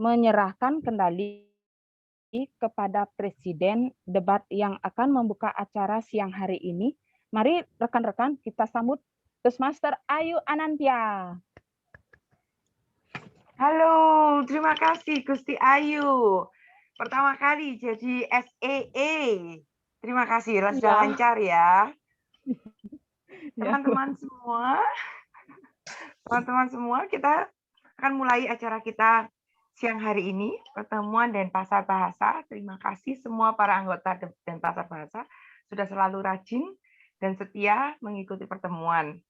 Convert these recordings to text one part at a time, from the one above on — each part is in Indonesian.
menyerahkan kendali kepada Presiden debat yang akan membuka acara siang hari ini. Mari rekan-rekan kita sambut Toastmaster Ayu Anantia. Halo, terima kasih Gusti Ayu. Pertama kali jadi SEE. Terima kasih, sudah lancar ya. Teman-teman semua, kita akan mulai acara kita siang hari ini, pertemuan Denpasar Bahasa. Terima kasih semua para anggota Denpasar Bahasa sudah selalu rajin dan setia mengikuti pertemuan.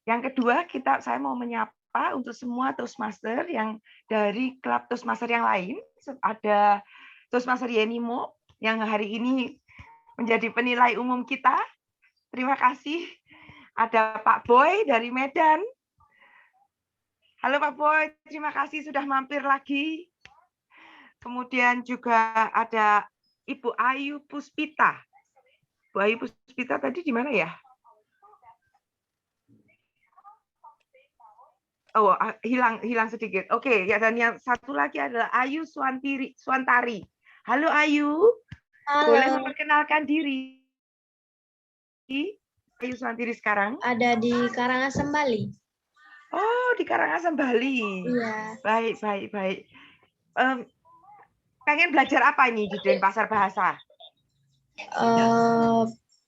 Yang kedua, saya mau menyapa untuk semua Toastmaster yang dari klub Toastmaster yang lain. Ada Toastmaster Yenimo yang hari ini menjadi penilai umum kita. Terima kasih. Ada Pak Boy dari Medan. Halo Pak Boy, terima kasih sudah mampir lagi. Kemudian juga ada Ibu Ayu Puspita. Bu Ayu Puspita tadi di mana ya? Oh, hilang sedikit. Oke, ya, dan yang satu lagi adalah Ayu Swantari. Halo Ayu. Halo. Boleh memperkenalkan diri? Ayu Swantari sekarang? Ada di Karangasem, Bali. Oh, di Karangasem, Bali. Iya. Baik. Pengen belajar apa ini di Denpasar Bahasa?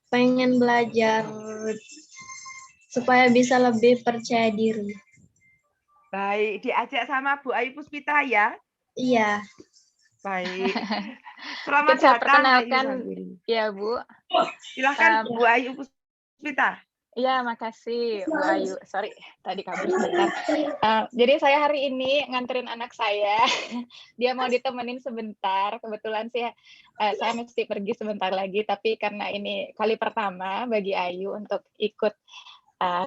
Pengen belajar supaya bisa lebih percaya diri. Baik, diajak sama Bu Ayu Puspita ya? Iya. Baik. Selamat Saya datang, perkenalkan, Ayu. ya Bu. Silakan Bu Ayu Puspita. Ya, makasih Bu Ayu. Sorry, tadi kabur sebentar. Jadi saya hari ini nganterin anak saya. Dia mau ditemenin sebentar. Kebetulan sih saya mesti pergi sebentar lagi, tapi karena ini kali pertama bagi Ayu untuk ikut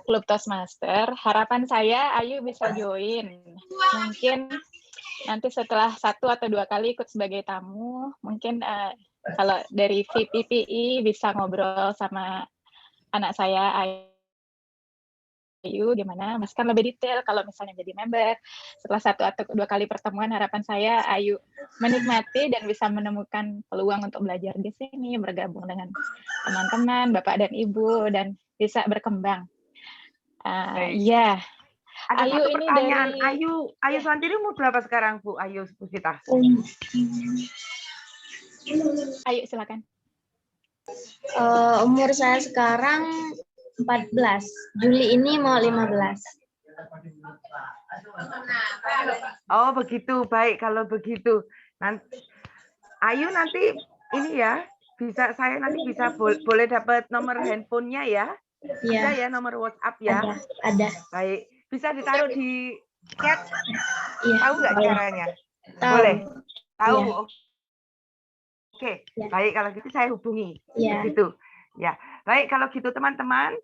klub Toastmaster, harapan saya Ayu bisa join. Mungkin nanti setelah 1 atau 2 kali ikut sebagai tamu, mungkin kalau dari VPPI bisa ngobrol sama anak saya Ayu gimana, masukkan lebih detail kalau misalnya jadi member. Setelah 1 atau 2 kali pertemuan, harapan saya Ayu menikmati dan bisa menemukan peluang untuk belajar di sini, bergabung dengan teman-teman, Bapak dan Ibu, dan bisa berkembang. Ya, ada Ayu satu ini pertanyaan. dari Ayu Swantiri umur berapa sekarang, Bu Ayu Puspita? Ayu silakan. Umur saya sekarang 14. Juli ini mau 15. Oh, begitu. Baik kalau begitu. Ayu nanti ini ya, saya nanti bisa boleh dapat nomor handphonenya ya? Bisa ya, nomor WhatsApp ya? Ada. Baik. Bisa ditaruh di chat? Iya. Tahu nggak caranya? Tahu. Boleh? Tahu? Iya. Oke. Ya. Baik, kalau gitu saya hubungi. Iya. Begitu. Ya. Baik, kalau gitu teman-teman.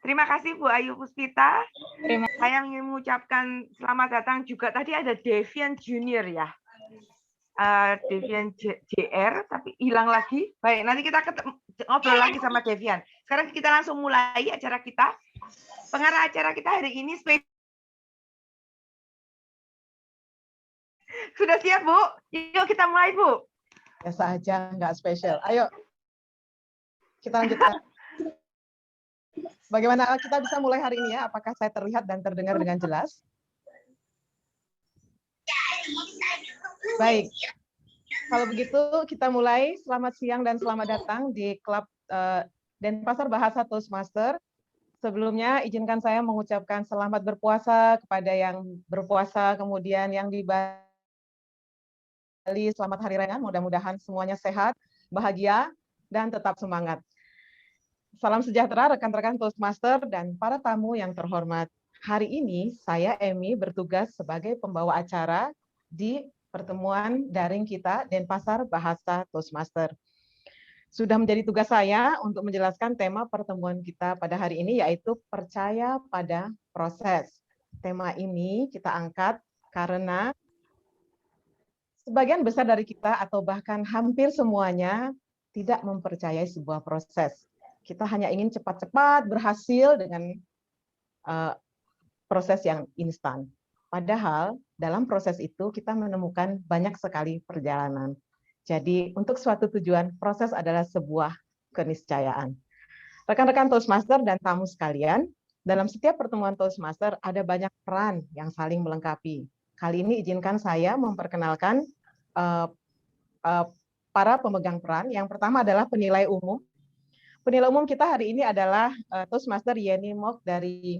Terima kasih Bu Ayu Puspita. Saya ingin mengucapkan selamat datang juga. Tadi ada Devian Junior ya. Devian JR, tapi hilang lagi. Baik, nanti kita ngobrol lagi sama Devian. Sekarang kita langsung mulai acara kita. Pengarah acara kita hari ini sudah siap, Bu? Yuk kita mulai, Bu. Biasa aja, nggak spesial. Ayo, kita lanjutkan. Bagaimana kita bisa mulai hari ini ya? Apakah saya terlihat dan terdengar dengan jelas? Baik. Kalau begitu kita mulai. Selamat siang dan selamat datang di klub Denpasar Bahasa Toastmaster. Sebelumnya izinkan saya mengucapkan selamat berpuasa kepada yang berpuasa, kemudian yang di Bali selamat hari raya. Mudah-mudahan semuanya sehat, bahagia, dan tetap semangat. Salam sejahtera rekan-rekan Toastmaster dan para tamu yang terhormat. Hari ini saya Emi bertugas sebagai pembawa acara di pertemuan daring kita Denpasar Bahasa Toastmaster. Sudah menjadi tugas saya untuk menjelaskan tema pertemuan kita pada hari ini, yaitu percaya pada proses. Tema ini kita angkat karena sebagian besar dari kita atau bahkan hampir semuanya tidak mempercayai sebuah proses. Kita hanya ingin cepat-cepat berhasil dengan proses yang instan. Padahal dalam proses itu kita menemukan banyak sekali perjalanan. Jadi untuk suatu tujuan, proses adalah sebuah keniscayaan. Rekan-rekan Toastmaster dan tamu sekalian, dalam setiap pertemuan Toastmaster ada banyak peran yang saling melengkapi. Kali ini izinkan saya memperkenalkan para pemegang peran. Yang pertama adalah penilai umum. Penilai umum kita hari ini adalah Toastmaster Yeni Mok dari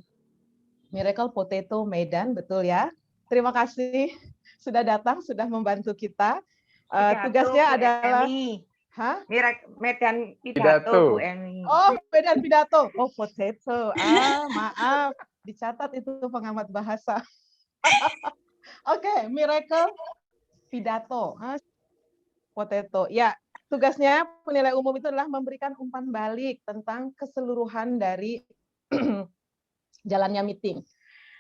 Miracle Potato Medan, betul ya? Terima kasih sudah datang, sudah membantu kita. Tugasnya adalah Medan pidato, Bu Emi. Oh, Medan pidato. Oh, potato. Maaf. Dicatat itu pengamat bahasa. Oke, Miracle pidato. Potato. Ya, tugasnya penilai umum itu adalah memberikan umpan balik tentang keseluruhan dari jalannya meeting.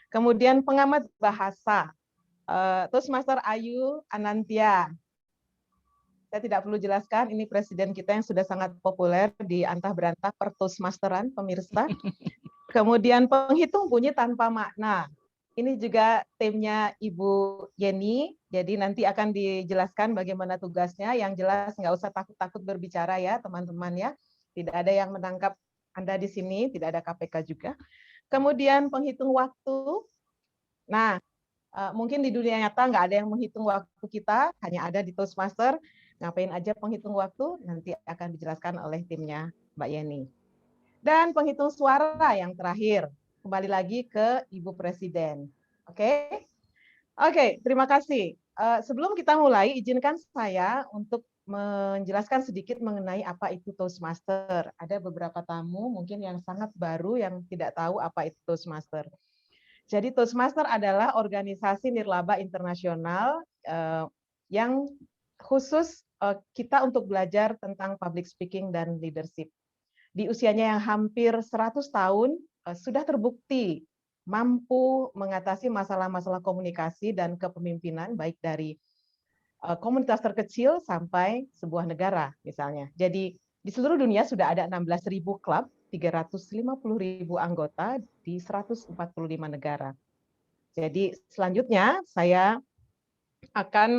Kemudian pengamat bahasa, Toastmaster Ayu Anantia. Saya tidak perlu jelaskan, ini presiden kita yang sudah sangat populer di antah berantah per Toastmasteran, pemirsa. Kemudian penghitung bunyi tanpa makna. Ini juga timnya Ibu Yeni, jadi nanti akan dijelaskan bagaimana tugasnya. Yang jelas nggak usah takut-takut berbicara ya teman-teman ya. Tidak ada yang menangkap Anda di sini, tidak ada KPK juga. Kemudian penghitung waktu. Nah, mungkin di dunia nyata nggak ada yang menghitung waktu kita, hanya ada di Toastmaster. Ngapain aja penghitung waktu, nanti akan dijelaskan oleh timnya Mbak Yeni. Dan penghitung suara yang terakhir, kembali lagi ke Ibu Presiden. Oke, terima kasih. Sebelum kita mulai, izinkan saya untuk menjelaskan sedikit mengenai apa itu Toastmaster. Ada beberapa tamu mungkin yang sangat baru yang tidak tahu apa itu Toastmaster. Jadi Toastmaster adalah organisasi nirlaba internasional yang khusus kita untuk belajar tentang public speaking dan leadership. Di usianya yang hampir 100 tahun, sudah terbukti mampu mengatasi masalah-masalah komunikasi dan kepemimpinan, baik dari komunitas terkecil sampai sebuah negara misalnya. Jadi di seluruh dunia sudah ada 16.000 klub, 350.000 anggota di 145 negara. Jadi selanjutnya saya akan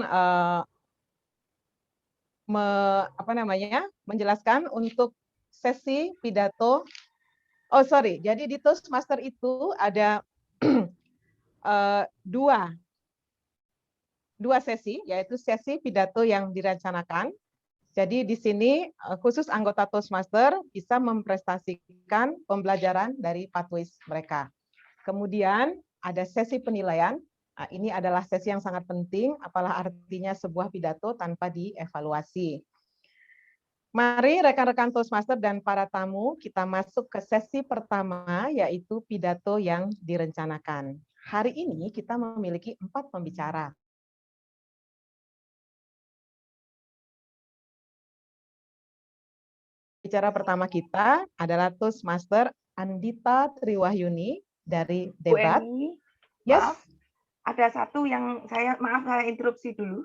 menjelaskan untuk sesi pidato. Jadi di Toastmaster itu ada dua sesi, yaitu sesi pidato yang direncanakan. Jadi di sini khusus anggota Toastmaster bisa memprestasikan pembelajaran dari pathways mereka. Kemudian ada sesi penilaian. Nah, ini adalah sesi yang sangat penting, apalah artinya sebuah pidato tanpa dievaluasi. Mari rekan-rekan Toastmaster dan para tamu, kita masuk ke sesi pertama, yaitu pidato yang direncanakan. Hari ini kita memiliki 4 pembicara. Pembicara pertama kita adalah Toastmaster Andita Triwahyuni dari Debat. Maaf, ada satu yang saya interupsi dulu.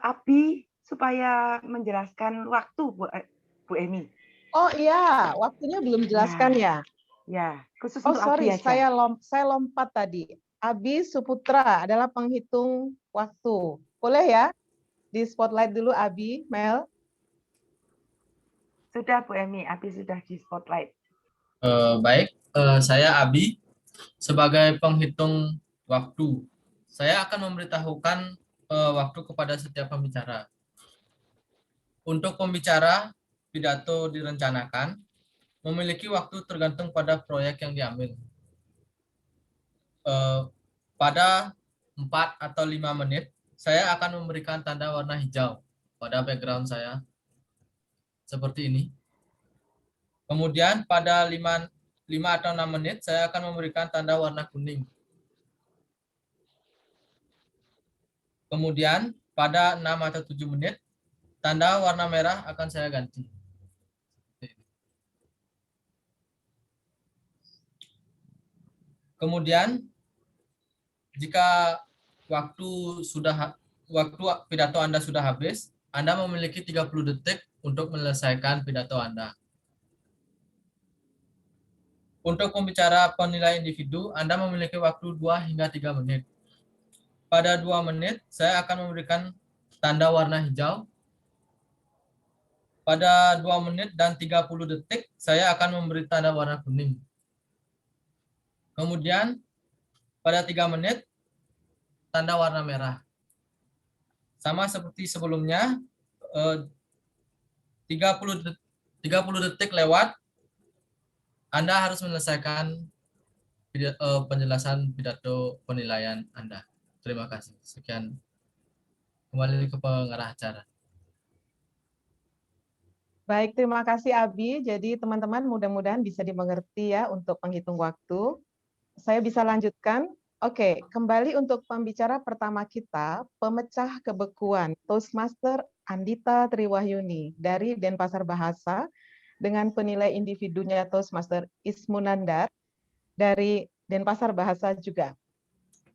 Abi supaya menjelaskan waktu Bu Emi. Oh iya, waktunya belum dijelaskan ya. Ya, khusus untuk sorry, Abi aja. saya lompat tadi. Abi Suputra adalah penghitung waktu. Boleh ya? Di spotlight dulu Abi, Mel. Sudah Bu Emi, Abi sudah di spotlight. Baik, saya Abi. Sebagai penghitung waktu, saya akan memberitahukan waktu kepada setiap pembicara. Untuk pembicara, pidato direncanakan, memiliki waktu tergantung pada proyek yang diambil. Pada 4 atau 5 menit, saya akan memberikan tanda warna hijau pada background saya. Seperti ini. Kemudian pada 5 atau 6 menit, saya akan memberikan tanda warna kuning. Kemudian pada 6 atau 7 menit, tanda warna merah akan saya ganti. Kemudian, jika waktu pidato Anda sudah habis, Anda memiliki 30 detik untuk menyelesaikan pidato Anda. Untuk pembicara penilai individu, Anda memiliki waktu 2 hingga 3 menit. pada 2 menit, saya akan memberikan tanda warna hijau. Pada 2 menit dan 30 detik, saya akan memberi tanda warna kuning. Kemudian, pada 3 menit, tanda warna merah. Sama seperti sebelumnya, 30 detik lewat, Anda harus menyelesaikan penjelasan pidato penilaian Anda. Terima kasih. Sekian. Kembali ke pengarah acara. Baik, terima kasih Abi. Jadi teman-teman mudah-mudahan bisa dimengerti ya untuk penghitung waktu. Saya bisa lanjutkan. Oke, kembali untuk pembicara pertama kita, pemecah kebekuan Toastmaster Andita Triwahyuni dari Denpasar Bahasa dengan penilai individunya Toastmaster Ismunandar dari Denpasar Bahasa juga.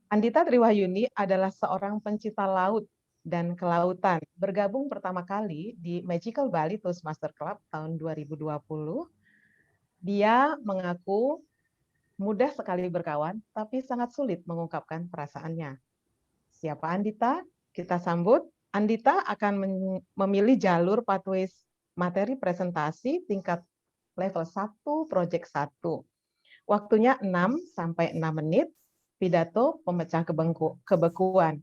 Andita Triwahyuni adalah seorang pencinta laut dan kelautan. Bergabung pertama kali di Magical Bali Toastmaster Club tahun 2020. Dia mengaku mudah sekali berkawan, tapi sangat sulit mengungkapkan perasaannya. Siapa Andita? Kita sambut. Andita akan memilih jalur pathways materi presentasi tingkat level 1, project 1. Waktunya 6 sampai 6 menit, pidato pemecah kebekuan.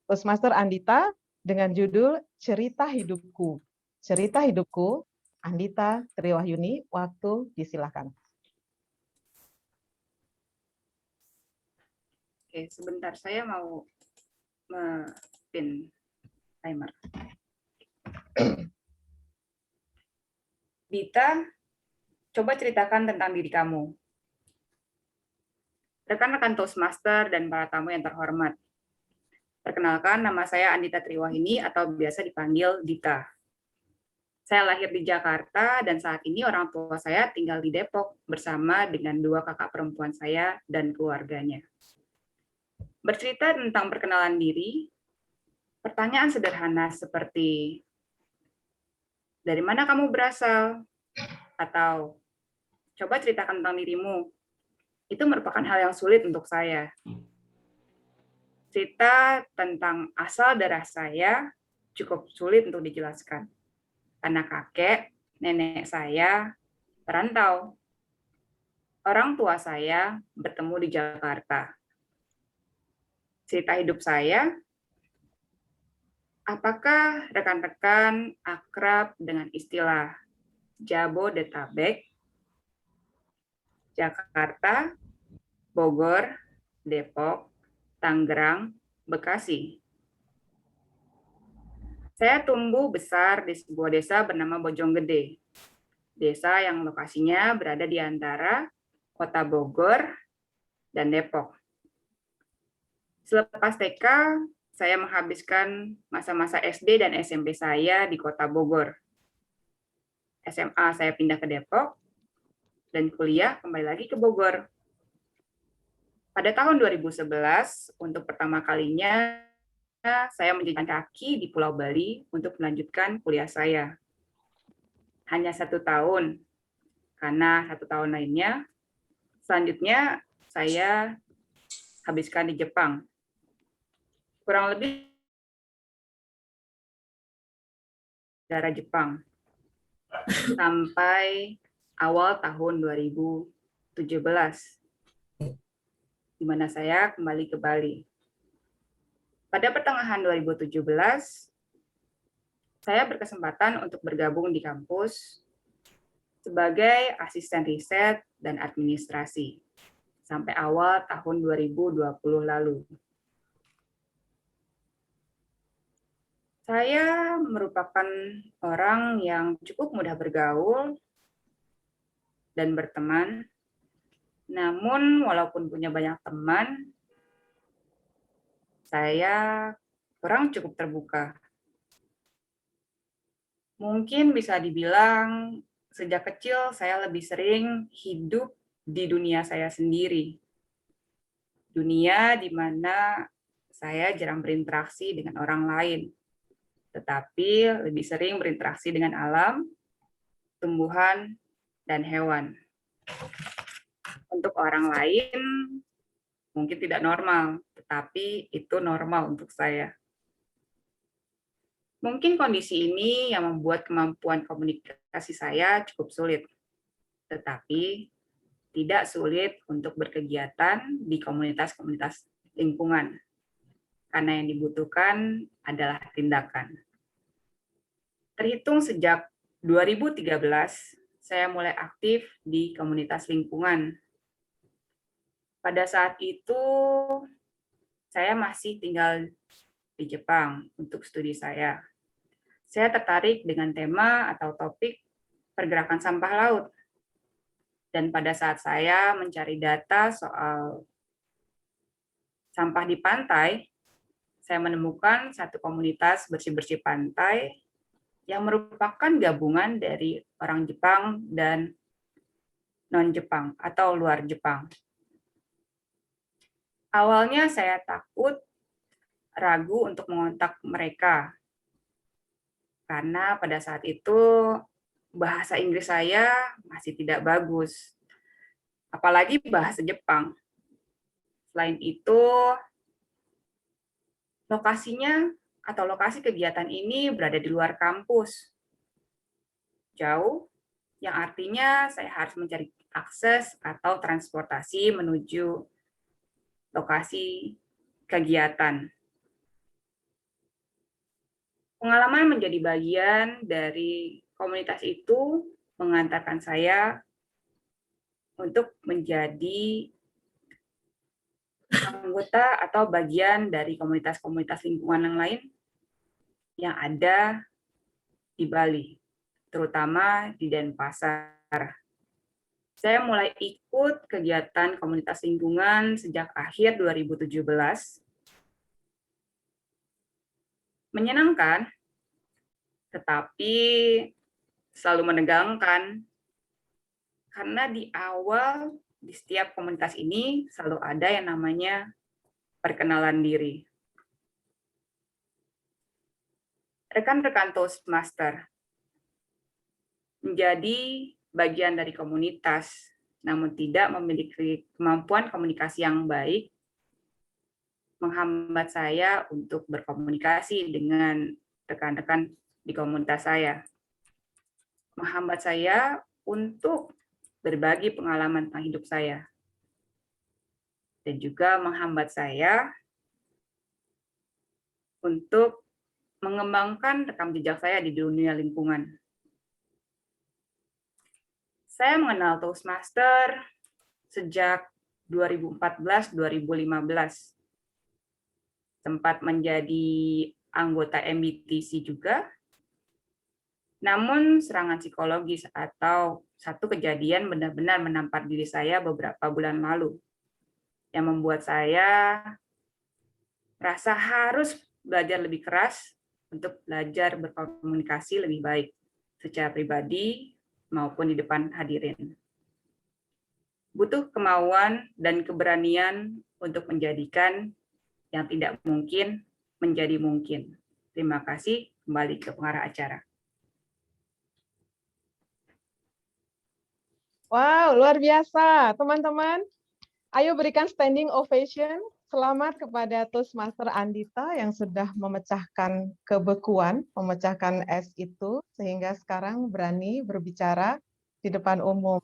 Toastmaster Andita dengan judul Cerita Hidupku. Cerita Hidupku, Andita Triwahyuni, waktu disilakan. Oke, sebentar saya mau pin timer. Dita, coba ceritakan tentang diri kamu. Rekan-rekan Toastmaster dan para tamu yang terhormat. Perkenalkan, nama saya Andita Triwahyuni atau biasa dipanggil Dita. Saya lahir di Jakarta dan saat ini orang tua saya tinggal di Depok bersama dengan 2 kakak perempuan saya dan keluarganya. Bercerita tentang perkenalan diri, pertanyaan sederhana seperti, dari mana kamu berasal? Atau, coba ceritakan tentang dirimu. Itu merupakan hal yang sulit untuk saya. Cerita tentang asal darah saya cukup sulit untuk dijelaskan. Karena kakek, nenek saya perantau. Orang tua saya bertemu di Jakarta. Cerita hidup saya, apakah rekan-rekan akrab dengan istilah Jabodetabek, Jakarta, Bogor, Depok, Tangerang, Bekasi? Saya tumbuh besar di sebuah desa bernama Bojonggede. Desa yang lokasinya berada di antara Kota Bogor dan Depok. Selepas TK, saya menghabiskan masa-masa SD dan SMP saya di Kota Bogor. SMA saya pindah ke Depok, dan kuliah kembali lagi ke Bogor. Pada tahun 2011, untuk pertama kalinya, saya menjajakan kaki di Pulau Bali untuk melanjutkan kuliah saya. Hanya 1 tahun, karena 1 tahun lainnya, selanjutnya saya habiskan di Jepang. Kurang lebih negara Jepang sampai awal tahun 2017, di mana saya kembali ke Bali. Pada pertengahan 2017, saya berkesempatan untuk bergabung di kampus sebagai asisten riset dan administrasi sampai awal tahun 2020 lalu. Saya merupakan orang yang cukup mudah bergaul dan berteman. Namun, walaupun punya banyak teman, saya kurang cukup terbuka. Mungkin bisa dibilang sejak kecil saya lebih sering hidup di dunia saya sendiri. Dunia di mana saya jarang berinteraksi dengan orang lain, tetapi lebih sering berinteraksi dengan alam, tumbuhan, dan hewan. Untuk orang lain mungkin tidak normal, tetapi itu normal untuk saya. Mungkin kondisi ini yang membuat kemampuan komunikasi saya cukup sulit, tetapi tidak sulit untuk berkegiatan di komunitas-komunitas lingkungan, karena yang dibutuhkan adalah tindakan. Terhitung sejak 2013, saya mulai aktif di komunitas lingkungan. Pada saat itu, saya masih tinggal di Jepang untuk studi saya. Saya tertarik dengan tema atau topik pergerakan sampah laut. Dan pada saat saya mencari data soal sampah di pantai, saya menemukan satu komunitas bersih-bersih pantai yang merupakan gabungan dari orang Jepang dan non-Jepang atau luar Jepang. Awalnya saya takut, ragu untuk mengontak mereka, karena pada saat itu bahasa Inggris saya masih tidak bagus, apalagi bahasa Jepang. Selain itu, lokasinya atau lokasi kegiatan ini berada di luar kampus, jauh, yang artinya saya harus mencari akses atau transportasi menuju lokasi kegiatan. Pengalaman menjadi bagian dari komunitas itu mengantarkan saya untuk menjadi anggota atau bagian dari komunitas-komunitas lingkungan yang lain yang ada di Bali, terutama di Denpasar. Saya mulai ikut kegiatan komunitas lingkungan sejak akhir 2017. Menyenangkan, tetapi selalu menegangkan, karena di awal di setiap komunitas ini selalu ada yang namanya perkenalan diri. Rekan-rekan Toastmaster menjadi bagian dari komunitas, namun tidak memiliki kemampuan komunikasi yang baik, menghambat saya untuk berkomunikasi dengan rekan-rekan di komunitas saya. Menghambat saya untuk berbagi pengalaman tentang hidup saya. Dan juga menghambat saya untuk mengembangkan rekam jejak saya di dunia lingkungan. Saya mengenal Toastmaster sejak 2014-2015. Sempat menjadi anggota MBTC juga. Namun serangan psikologis atau satu kejadian benar-benar menampar diri saya beberapa bulan lalu, yang membuat saya merasa harus belajar lebih keras untuk belajar berkomunikasi lebih baik secara pribadi maupun di depan hadirin. Butuh kemauan dan keberanian untuk menjadikan yang tidak mungkin menjadi mungkin. Terima kasih. Kembali ke pengarah acara. Wow, luar biasa. Teman-teman, ayo berikan standing ovation. Selamat kepada Toastmaster Andita yang sudah memecahkan kebekuan, memecahkan es itu, sehingga sekarang berani berbicara di depan umum.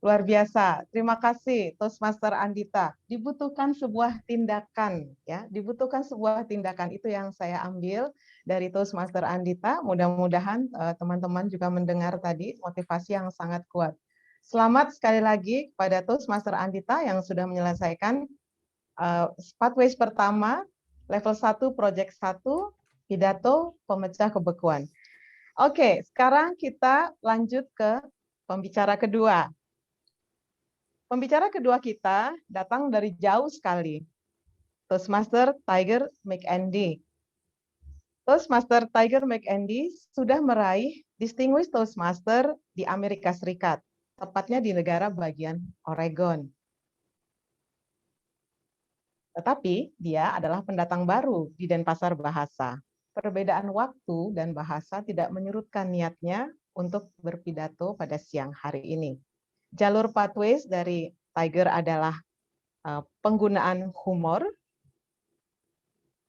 Luar biasa. Terima kasih Toastmaster Andita. Dibutuhkan sebuah tindakan, ya. Dibutuhkan sebuah tindakan, itu yang saya ambil dari Toastmaster Andita. Mudah-mudahan teman-teman juga mendengar tadi motivasi yang sangat kuat. Selamat sekali lagi kepada Toastmaster Andita yang sudah menyelesaikan Pathways pertama, level 1, Project 1, pidato pemecah kebekuan. Oke, sekarang kita lanjut ke pembicara kedua. Pembicara kedua kita datang dari jauh sekali. Toastmaster Tiger McAndy. Toastmaster Tiger McAndy sudah meraih Distinguished Toastmaster di Amerika Serikat, tepatnya di negara bagian Oregon. Tetapi dia adalah pendatang baru di Denpasar Bahasa. Perbedaan waktu dan bahasa tidak menyurutkan niatnya untuk berpidato pada siang hari ini. Jalur Pathways dari Tiger adalah penggunaan humor,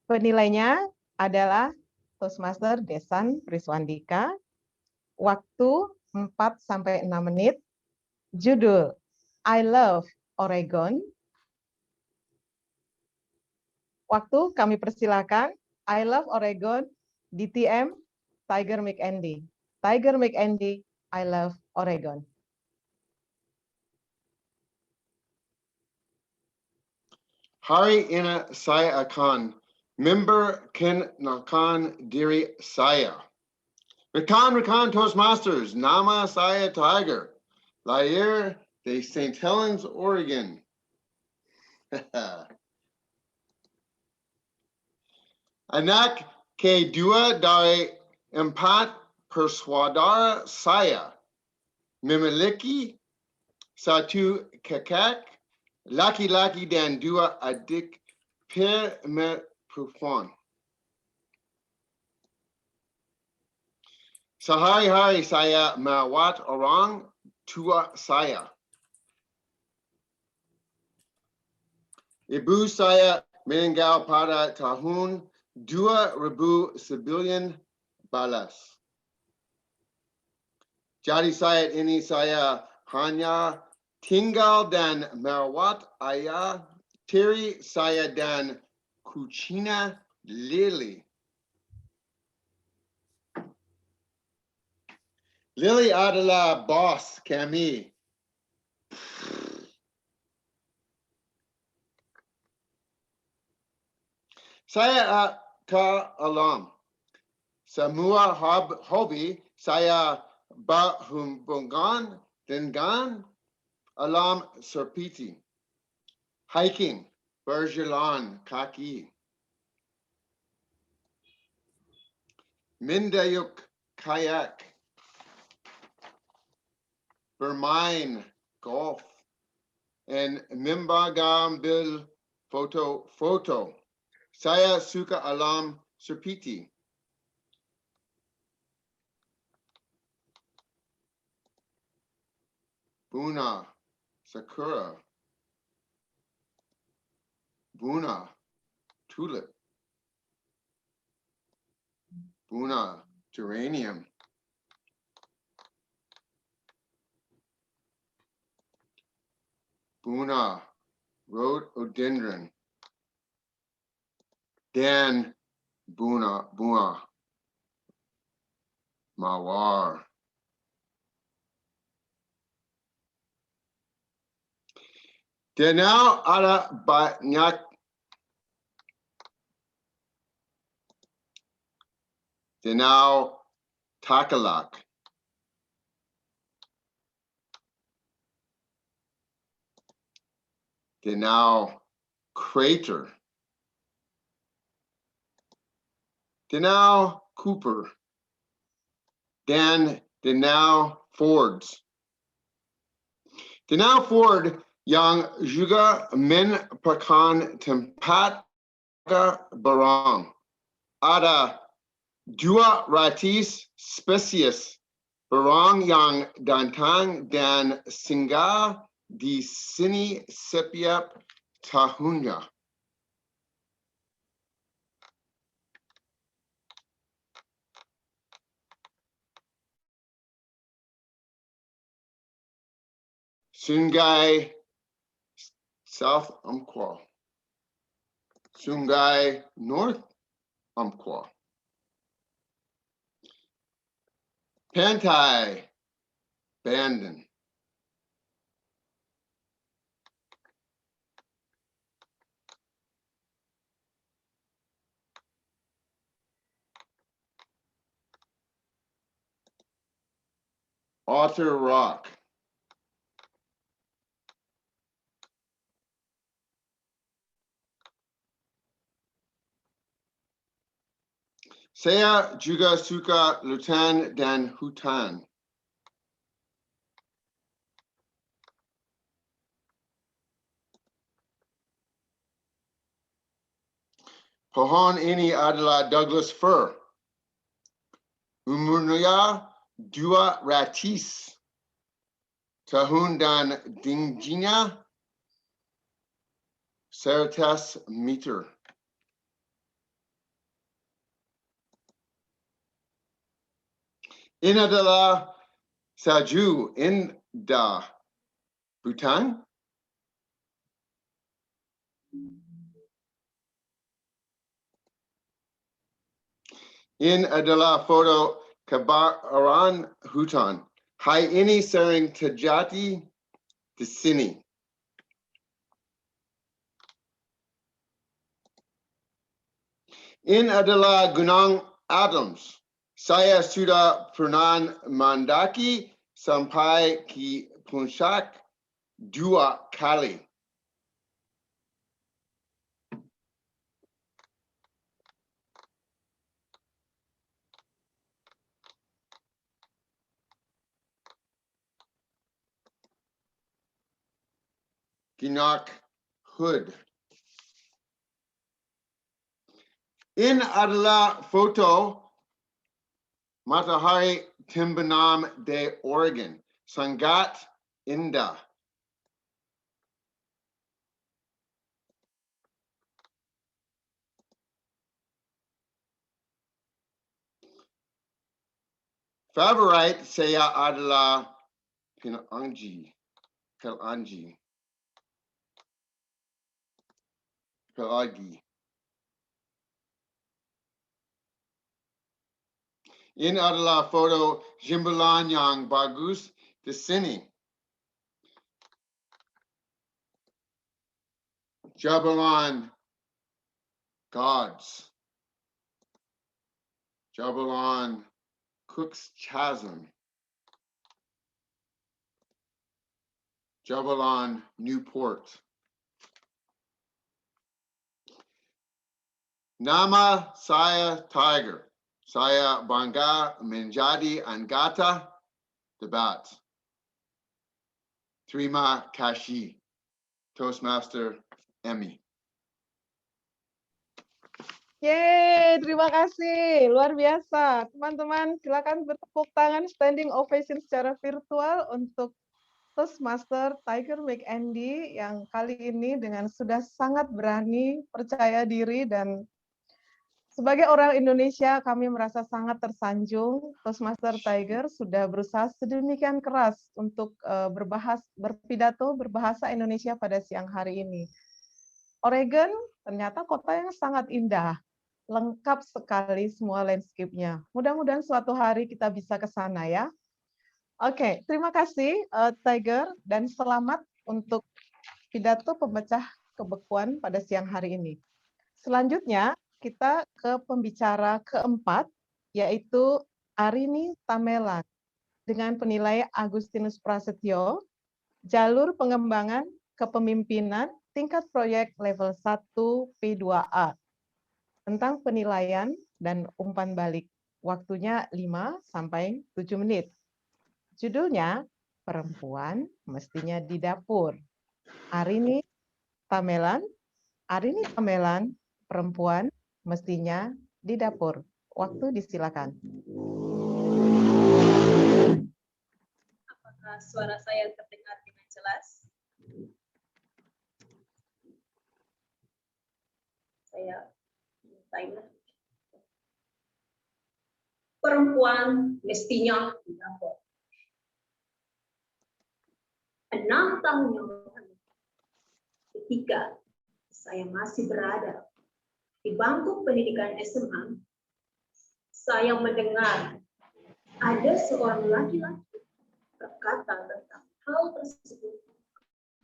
Penilainya adalah Toastmaster Desan Priswandika, waktu 4-6 menit, judul I Love Oregon. Waktu kami persilakan, I Love Oregon, DTM, Tiger McAndy. Tiger McAndy, I Love Oregon. Hari ina saya akan memperkenalkan diri saya. Rekan-rekan Toastmasters, nama saya Tiger, lahir di St. Helens, Oregon. Anak kedua dari 4 bersaudara saya, memiliki 1 kakak laki-laki dan 2 adik perempuan. Sehari-hari saya merawat orang tua saya. Ibu saya meninggal pada tahun 2019. Jadi saat ini saya hanya tinggal dan merawat ayah tiri saya dan kucingnya Lily. Lily adalah bos kami. Saya ke alam. Semua hobi saya berhubungan dengan alam seperti hiking, berjalan kaki, mendayung kayak, bermain golf, dan mengambil foto-foto. Saya suka alam seperti bunga sakura, bunga tulip, bunga geranium, bunga rhododendron, dan bunga mawar. Danau ada banyak danau Takalak, danau Crater, danau Cooper, dan danau Fords. Danau Ford yang juga merupakan tempat berang. Ada 200 spesies berang yang datang dan singgah di sini setiap tahunnya. Sungai South Umpqua, Sungai North Umpqua, Pantai Bandon, Otter Rock, saya juga suka lautan dan hutan. Pohon ini adalah Douglas fir. Umurnya 200 tahun dan tingginya 100 meter. Ini adalah salju indah Bhutan. Ini adalah foto kebakaran hutan. Hai ini sering terjadi di sini. Ini adalah Gunung Adams. Saya sudah pernah mendaki sampai ke puncak 2 kali. Ginak Hood. Ini adalah foto matahari terbenam di Oregon. Sangat indah. Favorit saya adalah Pelangi. Ini adalah foto jembalan yang bagus di sini. Jabalan Gods. Jabalan Cook's Chasm. Jabalan Newport. Nama saya Tiger. Saya bangga menjadi anggota debat. Terima kasih, Toastmaster Emmy. Yeay, terima kasih. Luar biasa. Teman-teman, silakan bertepuk tangan standing ovation secara virtual untuk Toastmaster Tiger McAndy yang kali ini dengan sudah sangat berani, percaya diri, dan sebagai orang Indonesia, kami merasa sangat tersanjung. Toastmaster Tiger sudah berusaha sedemikian keras untuk berpidato berbahasa Indonesia pada siang hari ini. Oregon ternyata kota yang sangat indah, lengkap sekali semua landscape-nya. Mudah-mudahan suatu hari kita bisa ke sana ya. Oke, terima kasih Tiger, dan selamat untuk pidato pemecah kebekuan pada siang hari ini. Selanjutnya, kita ke pembicara keempat, yaitu Arini Tamelan, dengan penilai Agustinus Prasetyo, jalur pengembangan kepemimpinan tingkat proyek level 1 P2A, tentang penilaian dan umpan balik. Waktunya 5-7 menit. Judulnya, Perempuan Mestinya di Dapur. Arini Tamelan, Perempuan Mestinya di Dapur. Waktu disilakan. Apakah suara saya terdengar dengan jelas? Saya tanya. Perempuan mestinya di dapur. 6 tahun yang lalu, ketika saya masih berada di bangku pendidikan SMA, saya mendengar ada seorang laki-laki berkata tentang hal tersebut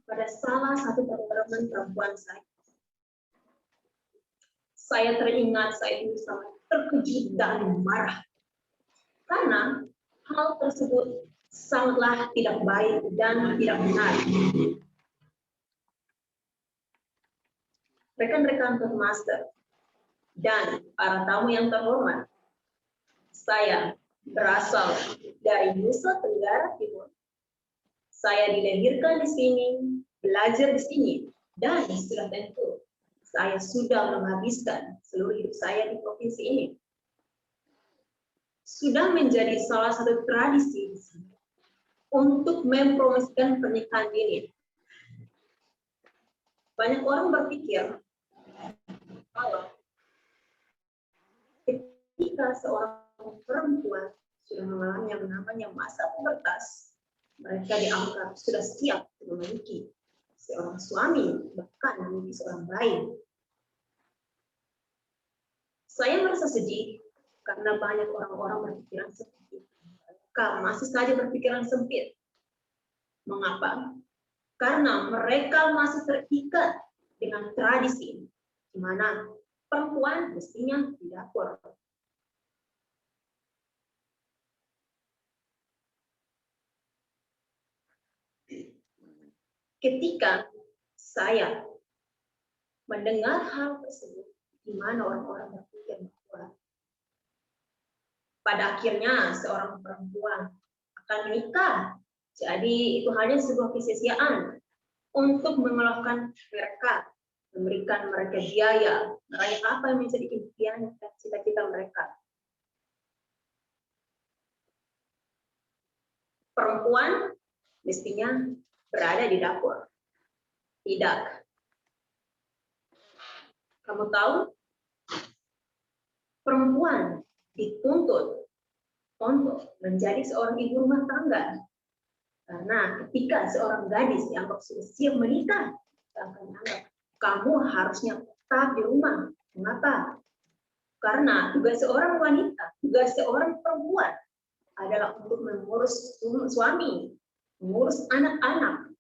pada salah satu teman perempuan saya. Saya teringat saya itu sangat terkejut dan marah karena hal tersebut sangatlah tidak baik dan tidak benar. Rekan-rekan Toastmaster dan para tamu yang terhormat, saya berasal dari Nusa Tenggara Timur. Saya dilahirkan di sini, belajar di sini, dan sudah tentu saya sudah menghabiskan seluruh hidup saya di provinsi ini. Sudah menjadi salah satu tradisi di sini untuk mempromosikan pernikahan dini. Banyak orang berpikir kalau ketika seorang perempuan sudah mengalami yang namanya masa pubertas, mereka dianggap sudah siap memiliki seorang suami, bahkan memiliki seorang bayi. Saya merasa sedih karena banyak orang-orang berpikiran seperti itu. Mereka masih saja berpikiran sempit. Mengapa? Karena mereka masih terikat dengan tradisi di mana perempuan mestinya di dapur. Ketika saya mendengar hal tersebut, di mana orang-orang berpikir bahwa pada akhirnya seorang perempuan akan menikah, jadi itu hanya sebuah kesia-siaan untuk mengeluarkan mereka, memberikan mereka biaya, meraih apa yang menjadi impian dan cita-cita mereka. Perempuan mestinya berada di dapur. Tidak. Kamu tahu, perempuan dituntut untuk menjadi seorang ibu rumah tangga. Karena ketika seorang gadis dianggap sudah siap menikah, akan dianggap kamu harusnya tetap di rumah. Mengapa? Karena tugas seorang wanita, tugas seorang perempuan adalah untuk mengurus suami, mengurus anak-anak,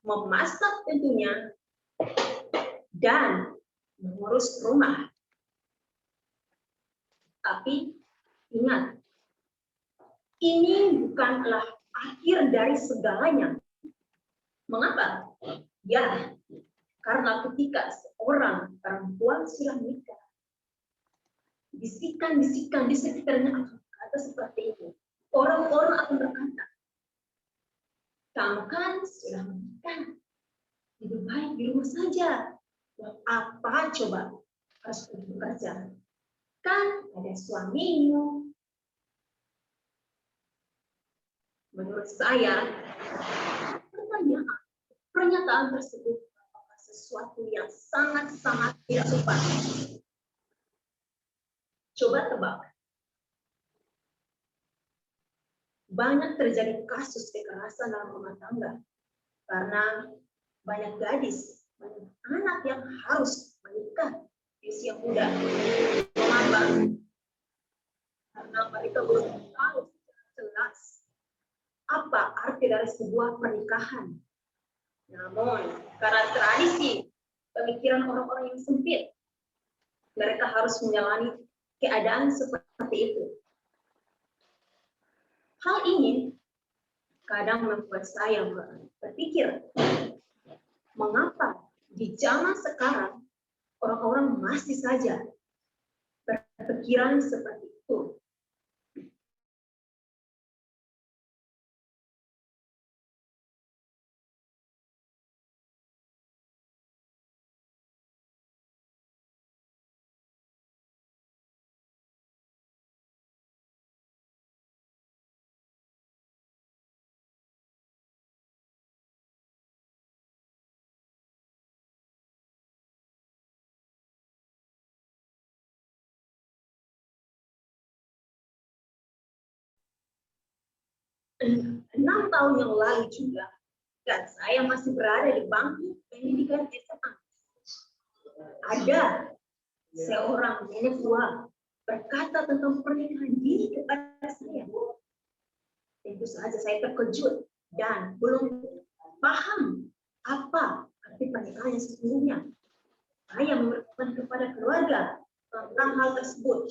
memasak tentunya, dan mengurus rumah. Tapi ingat, ini bukanlah akhir dari segalanya. Mengapa? Ya, karena ketika seorang perempuan sudah menikah, bisikan-bisikan di sekitarnya akan berkata seperti itu. Orang-orang akan berkata, kamu kan sudah menikah, lebih baik di rumah saja. Apa coba harus pergi bekerja? Kan ada suamimu. Menurut saya, pernyataan tersebut adalah sesuatu yang sangat-sangat tidak sopan. Coba tebak. Banyak terjadi kasus kekerasan dalam rumah tangga karena banyak gadis, banyak anak yang harus menikah di usia muda. Mengapa? Karena mereka belum tahu jelas apa arti dari sebuah pernikahan. Namun, karena tradisi pemikiran orang-orang yang sempit, mereka harus menjalani keadaan seperti itu. Hal ini kadang membuat saya berpikir, mengapa di zaman sekarang orang-orang masih saja berpikiran seperti itu. Enam tahun yang lalu juga, dan saya masih berada di bangku pendidikan SMA. Ada seorang nenek tua berkata tentang pernikahan dini kepada saya. Tentu saja saya terkejut dan belum paham apa arti pernikahan yang sesungguhnya. Saya memberikan kepada keluarga tentang hal tersebut.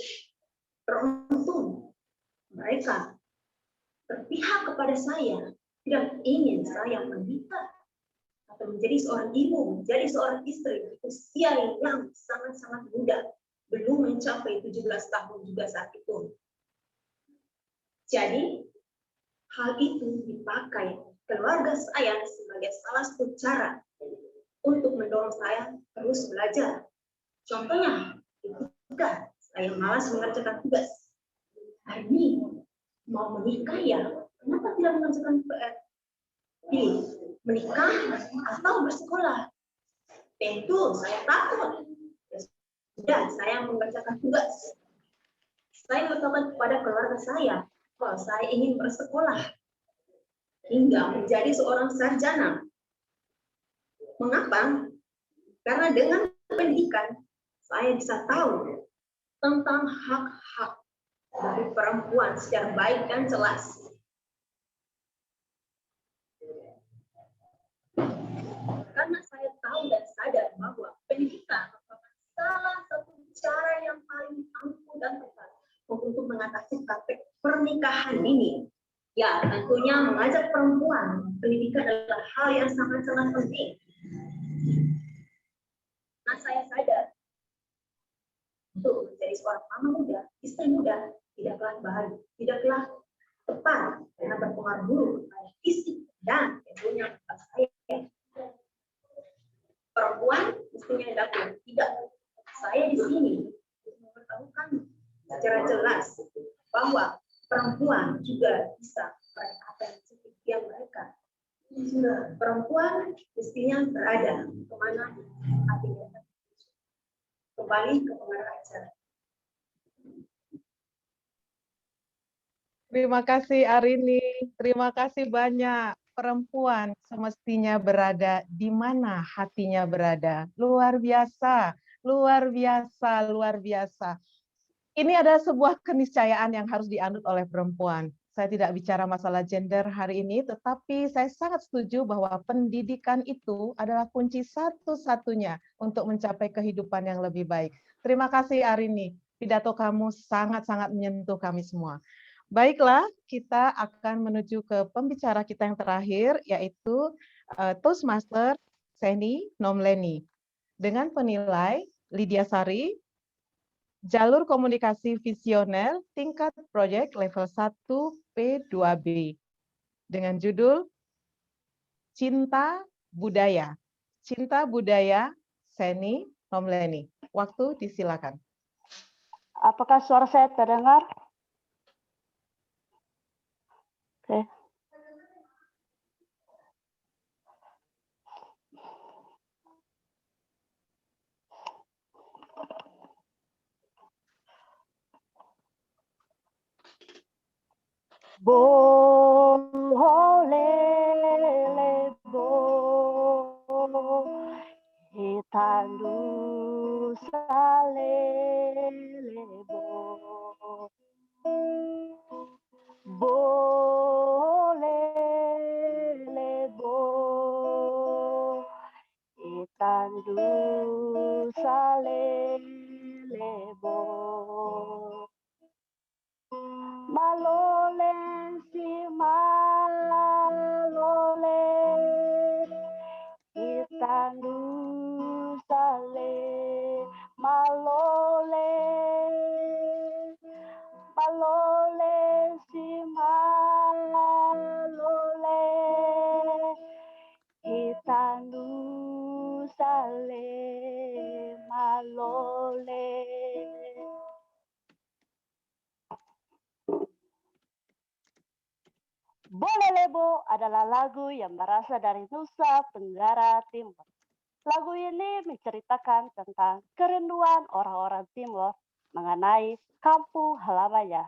Beruntung mereka berpihak kepada saya, tidak ingin saya menikah atau menjadi seorang ibu, menjadi seorang istri di usia yang sangat-sangat muda, belum mencapai 17 tahun juga saat itu. Jadi, hal itu dipakai keluarga saya sebagai salah satu cara untuk mendorong saya terus belajar. Contohnya, ketika saya malas mengerjakan tugas, ini mau menikah ya, kenapa tidak mengerjakan PR? Menikah atau bersekolah? Tentu saya takut. Ya sudah, saya mengerjakan tugas. Saya mengatakan kepada keluarga saya bahwa saya ingin bersekolah hingga menjadi seorang sarjana. Mengapa? Karena dengan pendidikan saya bisa tahu tentang hak-hak dari perempuan secara baik dan jelas. Karena saya tahu dan sadar bahwa pendidikan merupakan salah satu cara yang paling ampuh dan tepat untuk mengatasi praktek pernikahan ini. Ya, tentunya mengajak perempuan pendidikan adalah hal yang sangat-sangat penting. Nah, saya sadar untuk menjadi seorang mama muda, istri muda, tidaklah tepat karena berpengaruh buruk pada fisik dan tentunya kepada saya. Perempuan mestinya dapur, tidak. Saya di sini untuk memberitahukan secara jelas bahwa perempuan juga bisa meraih apa yang dipikirkan mereka. Perempuan mestinya berada kemana hatinya. Kembali ke pengarah acara. Terima kasih Arini, terima kasih banyak. Perempuan semestinya berada di mana hatinya berada. Luar biasa, luar biasa, luar biasa. Ini adalah sebuah keniscayaan yang harus dianut oleh perempuan. Saya tidak bicara masalah gender hari ini, tetapi saya sangat setuju bahwa pendidikan itu adalah kunci satu-satunya untuk mencapai kehidupan yang lebih baik. Terima kasih Arini, pidato kamu sangat-sangat menyentuh kami semua. Baiklah, kita akan menuju ke pembicara kita yang terakhir, yaitu Toastmaster Seni Nomleni. Dengan penilai Lydia Sari, Jalur Komunikasi Visioner Tingkat Proyek Level 1 P2B. Dengan judul Cinta Budaya. Cinta Budaya Seni Nomleni. Waktu disilakan. Apakah suara saya terdengar? Oke. Boleh hitandu salelebo boleh lebo hitandu salelebo malole si malole hitandu sale malole malole si malole hitandu sale malole. Boleh Lebo adalah lagu yang berasal dari Nusa Tenggara Timur. Lagu ini menceritakan tentang kerinduan orang-orang Timur mengenai kampung halamannya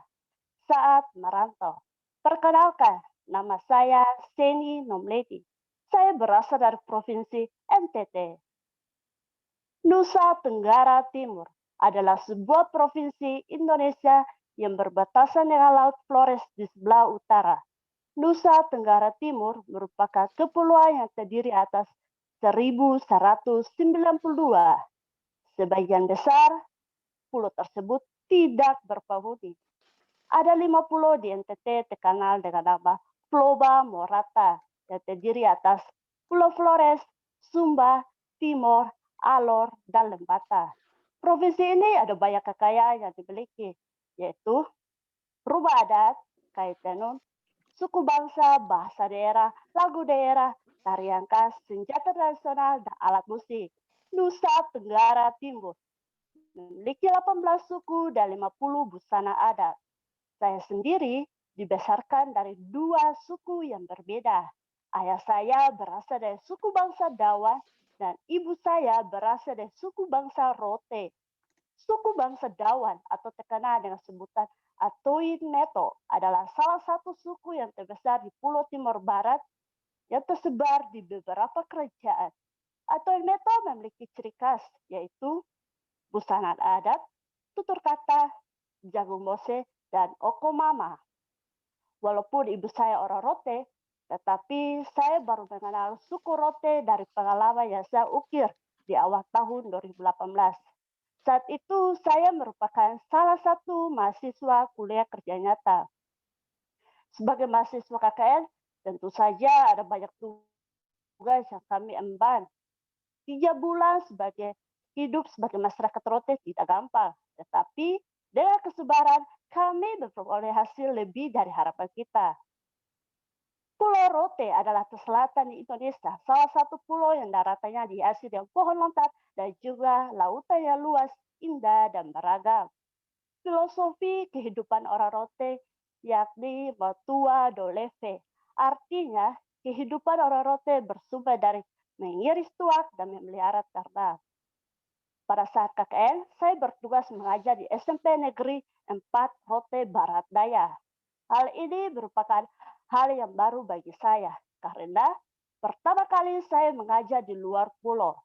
saat merantau. Perkenalkan, nama saya Seni Nomleni. Saya berasal dari Provinsi NTT. Nusa Tenggara Timur adalah sebuah provinsi Indonesia yang berbatasan dengan Laut Flores di sebelah utara. Nusa Tenggara Timur merupakan kepulauan yang terdiri atas 1.192. Sebagian besar pulau tersebut tidak berpenghuni. Ada 5 pulau di NTT terkenal dengan nama Floba Morata yang terdiri atas Pulau Flores, Sumba, Timor, Alor, dan Lembata. Provinsi ini ada banyak kekayaan yang dimiliki, yaitu rumah adat, kain tenun, suku bangsa, bahasa daerah, lagu daerah, tarian khas, senjata tradisional, dan alat musik. Nusa Tenggara Timur memiliki 18 suku dan 50 busana adat. Saya sendiri dibesarkan dari 2 suku yang berbeda. Ayah saya berasal dari suku bangsa Dawan dan ibu saya berasal dari suku bangsa Rote. Suku bangsa Dawan atau terkenal dengan sebutan Atoin Meto adalah salah satu suku yang terbesar di Pulau Timur Barat yang tersebar di beberapa kerajaan. Atoin Meto memiliki ciri khas yaitu busana adat, tutur kata, jagung bose, dan okomama. Walaupun ibu saya orang Rote, tetapi saya baru mengenal suku Rote dari pengalaman yang saya ukir di awal tahun 2018. Saat itu saya merupakan salah satu mahasiswa kuliah kerja nyata. Sebagai mahasiswa KKN, tentu saja ada banyak tugas yang kami emban. 3 bulan hidup sebagai masyarakat Rote tidak gampang, tetapi dengan kesabaran kami memperoleh hasil lebih dari harapan kita. Pulau Rote adalah terselatan di Indonesia, salah satu pulau yang daratannya dihiasi dengan pohon lontar dan juga lautan yang luas, indah, dan beragam. Filosofi kehidupan orang Rote yakni Matua Doleve. Artinya, kehidupan orang Rote bersumber dari mengiris tuak dan memelihara ternak. Pada saat KKN, saya bertugas mengajar di SMP Negeri 4 Rote Barat Daya. Hal ini merupakan hal yang baru bagi saya, karena pertama kali saya mengajar di luar pulau.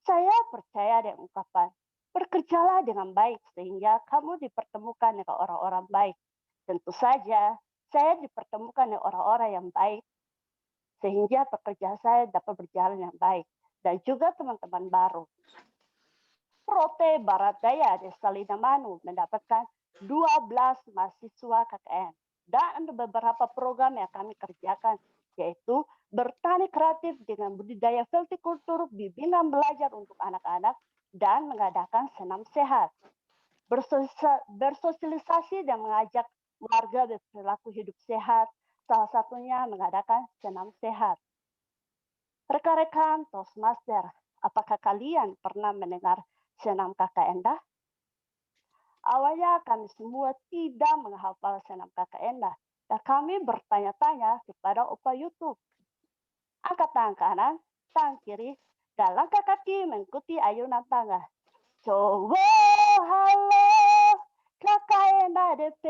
Saya percaya dengan ungkapan, bekerjalah dengan baik sehingga kamu dipertemukan dengan orang-orang baik. Tentu saja, saya dipertemukan dengan orang-orang yang baik, sehingga pekerjaan saya dapat berjalan yang baik. Dan juga teman-teman baru. Rote Barat Daya Desa Linamanu mendapatkan 12 mahasiswa KKN. Dan ada beberapa program yang kami kerjakan, yaitu bertani kreatif dengan budidaya vitikultur, bimbingan belajar untuk anak-anak, dan mengadakan senam sehat. Bersosialisasi dan mengajak warga berperilaku hidup sehat, salah satunya mengadakan senam sehat. Rekan-rekan Toastmaster, apakah kalian pernah mendengar senam KKN dah? Awalnya kami semua tidak menghafal senam KKN dah, dan kami bertanya-tanya kepada opa YouTube. Angkat tangan kanan, tangan kiri, dan langkah kaki mengikuti ayunan tangan. Coba halo, KKN dah DP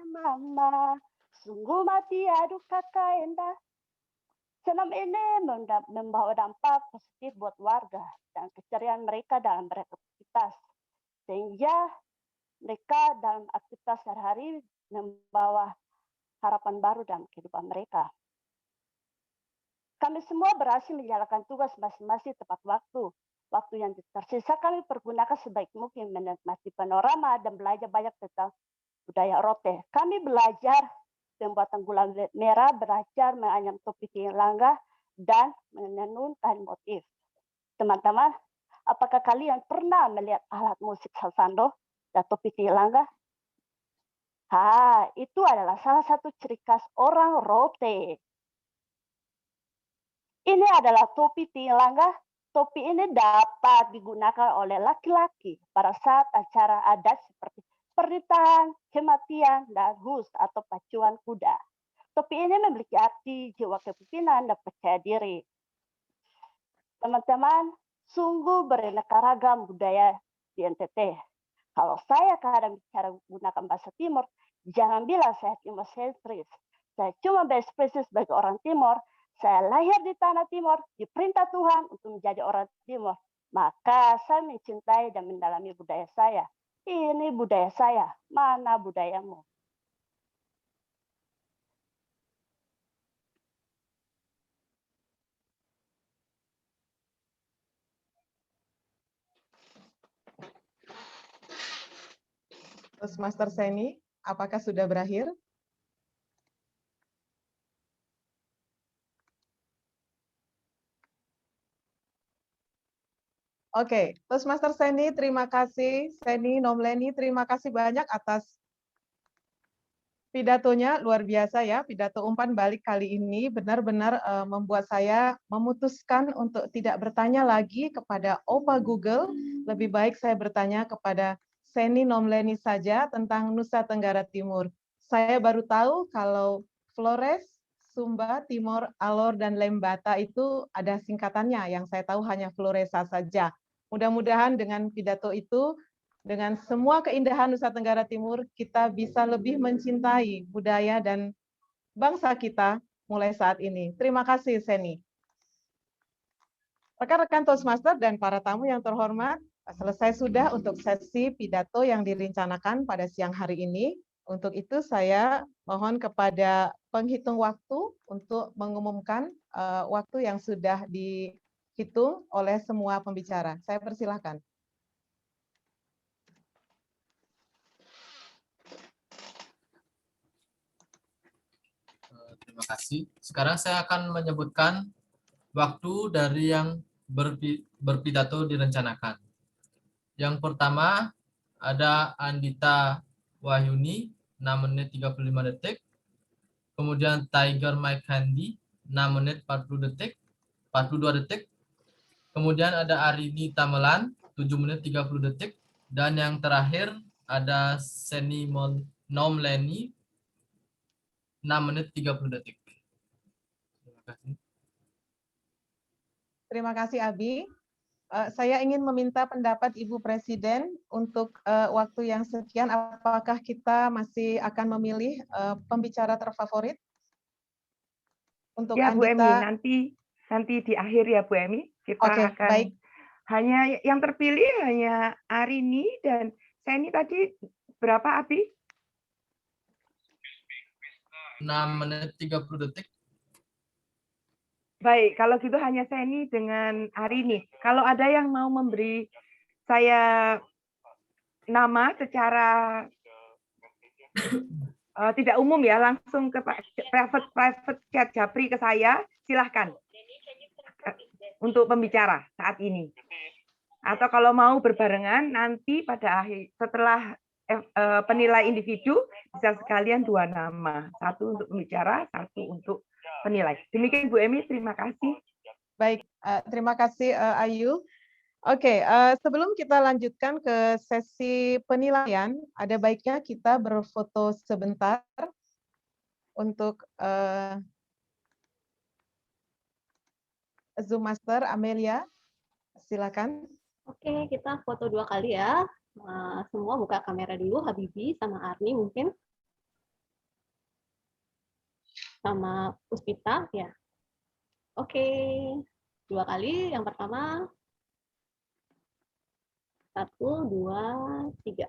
mama, sungguh mati aduh KKN dah. Senam ini membawa dampak positif buat warga dan keceriaan mereka dalam beraktivitas. Sehingga mereka dalam aktivitas sehari-hari membawa harapan baru dalam kehidupan mereka. Kami semua berhasil menjalankan tugas masing-masing tepat waktu. Waktu yang tersisa kami pergunakan sebaik mungkin menikmati panorama dan belajar banyak tentang budaya Rote. Kami belajar pembuatan gula merah, belajar menganyam topi langga, dan menenun kain motif. Teman-teman, apakah kalian pernah melihat alat musik salsando dan topi langga? Itu adalah salah satu ciri khas orang Rote. Ini adalah topi langga. Topi ini dapat digunakan oleh laki-laki pada saat acara adat seperti pernikahan, kematian, dan hus atau pacuan kuda. Topi ini memiliki arti jiwa kepemimpinan dan percaya diri. Teman-teman, sungguh beraneka ragam budaya di NTT. Kalau saya kadang bicara menggunakan bahasa Timur, jangan bilang saya Timur sentris. Saya cuma berekspresi sebagai orang Timur. Saya lahir di tanah Timur, diperintah Tuhan untuk menjadi orang Timur. Maka saya mencintai dan mendalami budaya saya. Ini budaya saya, mana budayamu? Toastmaster Seni, apakah sudah berakhir? Oke, Toastmaster Seni, terima kasih. Seni Nomleni, terima kasih banyak atas pidatonya, luar biasa ya. Pidato umpan balik kali ini benar-benar membuat saya memutuskan untuk tidak bertanya lagi kepada Opa Google. Lebih baik saya bertanya kepada Seni Nomleni saja tentang Nusa Tenggara Timur. Saya baru tahu kalau Flores, Sumba, Timor, Alor, dan Lembata itu ada singkatannya. Yang saya tahu hanya Floresa saja. Mudah-mudahan dengan pidato itu dengan semua keindahan Nusa Tenggara Timur, kita bisa lebih mencintai budaya dan bangsa kita mulai saat ini. Terima kasih, Seni. Rekan-rekan Toastmaster dan para tamu yang terhormat, selesai sudah untuk sesi pidato yang direncanakan pada siang hari ini. Untuk itu saya mohon kepada penghitung waktu untuk mengumumkan waktu yang sudah dihitung oleh semua pembicara. Saya persilahkan. Terima kasih. Sekarang saya akan menyebutkan waktu dari yang berpidato direncanakan. Yang pertama ada Andita Wahyuni, 6 menit 35 detik. Kemudian Tiger Mike Handy, 6 menit 42 detik. Kemudian ada Arini Tamelan, 7 menit 30 detik. Dan yang terakhir ada Seni Nomleni, 6 menit 30 detik. Terima kasih. Terima kasih, Abi. Saya ingin meminta pendapat Ibu Presiden untuk waktu yang sekian. Apakah kita masih akan memilih pembicara terfavorit? Untuk ya, Bu Emi, Andita. nanti di akhir ya, Bu Emi. Kita Oke, akan baik. Hanya yang terpilih hanya Arini dan Seni tadi berapa, Abi? 6 menit 30 detik. Baik, kalau gitu hanya Seni dengan Arini. Kalau ada yang mau memberi saya nama secara tidak umum ya, langsung ke private chat Japri ke saya, silahkan untuk pembicara saat ini. Atau kalau mau berbarengan nanti pada akhir setelah penilai individu bisa sekalian 2 nama, 1 untuk pembicara, 1 untuk penilai. Demikian Bu Emi, terima kasih. Baik, terima kasih Ayu. Oke, sebelum kita lanjutkan ke sesi penilaian, ada baiknya kita berfoto sebentar untuk Zoom Master Amelia, silakan. Oke, kita foto 2 kali ya. Semua buka kamera dulu, Habibie sama Arni mungkin. Sama Puspita, ya. Oke, 2 kali. Yang pertama, 1, 2, 3.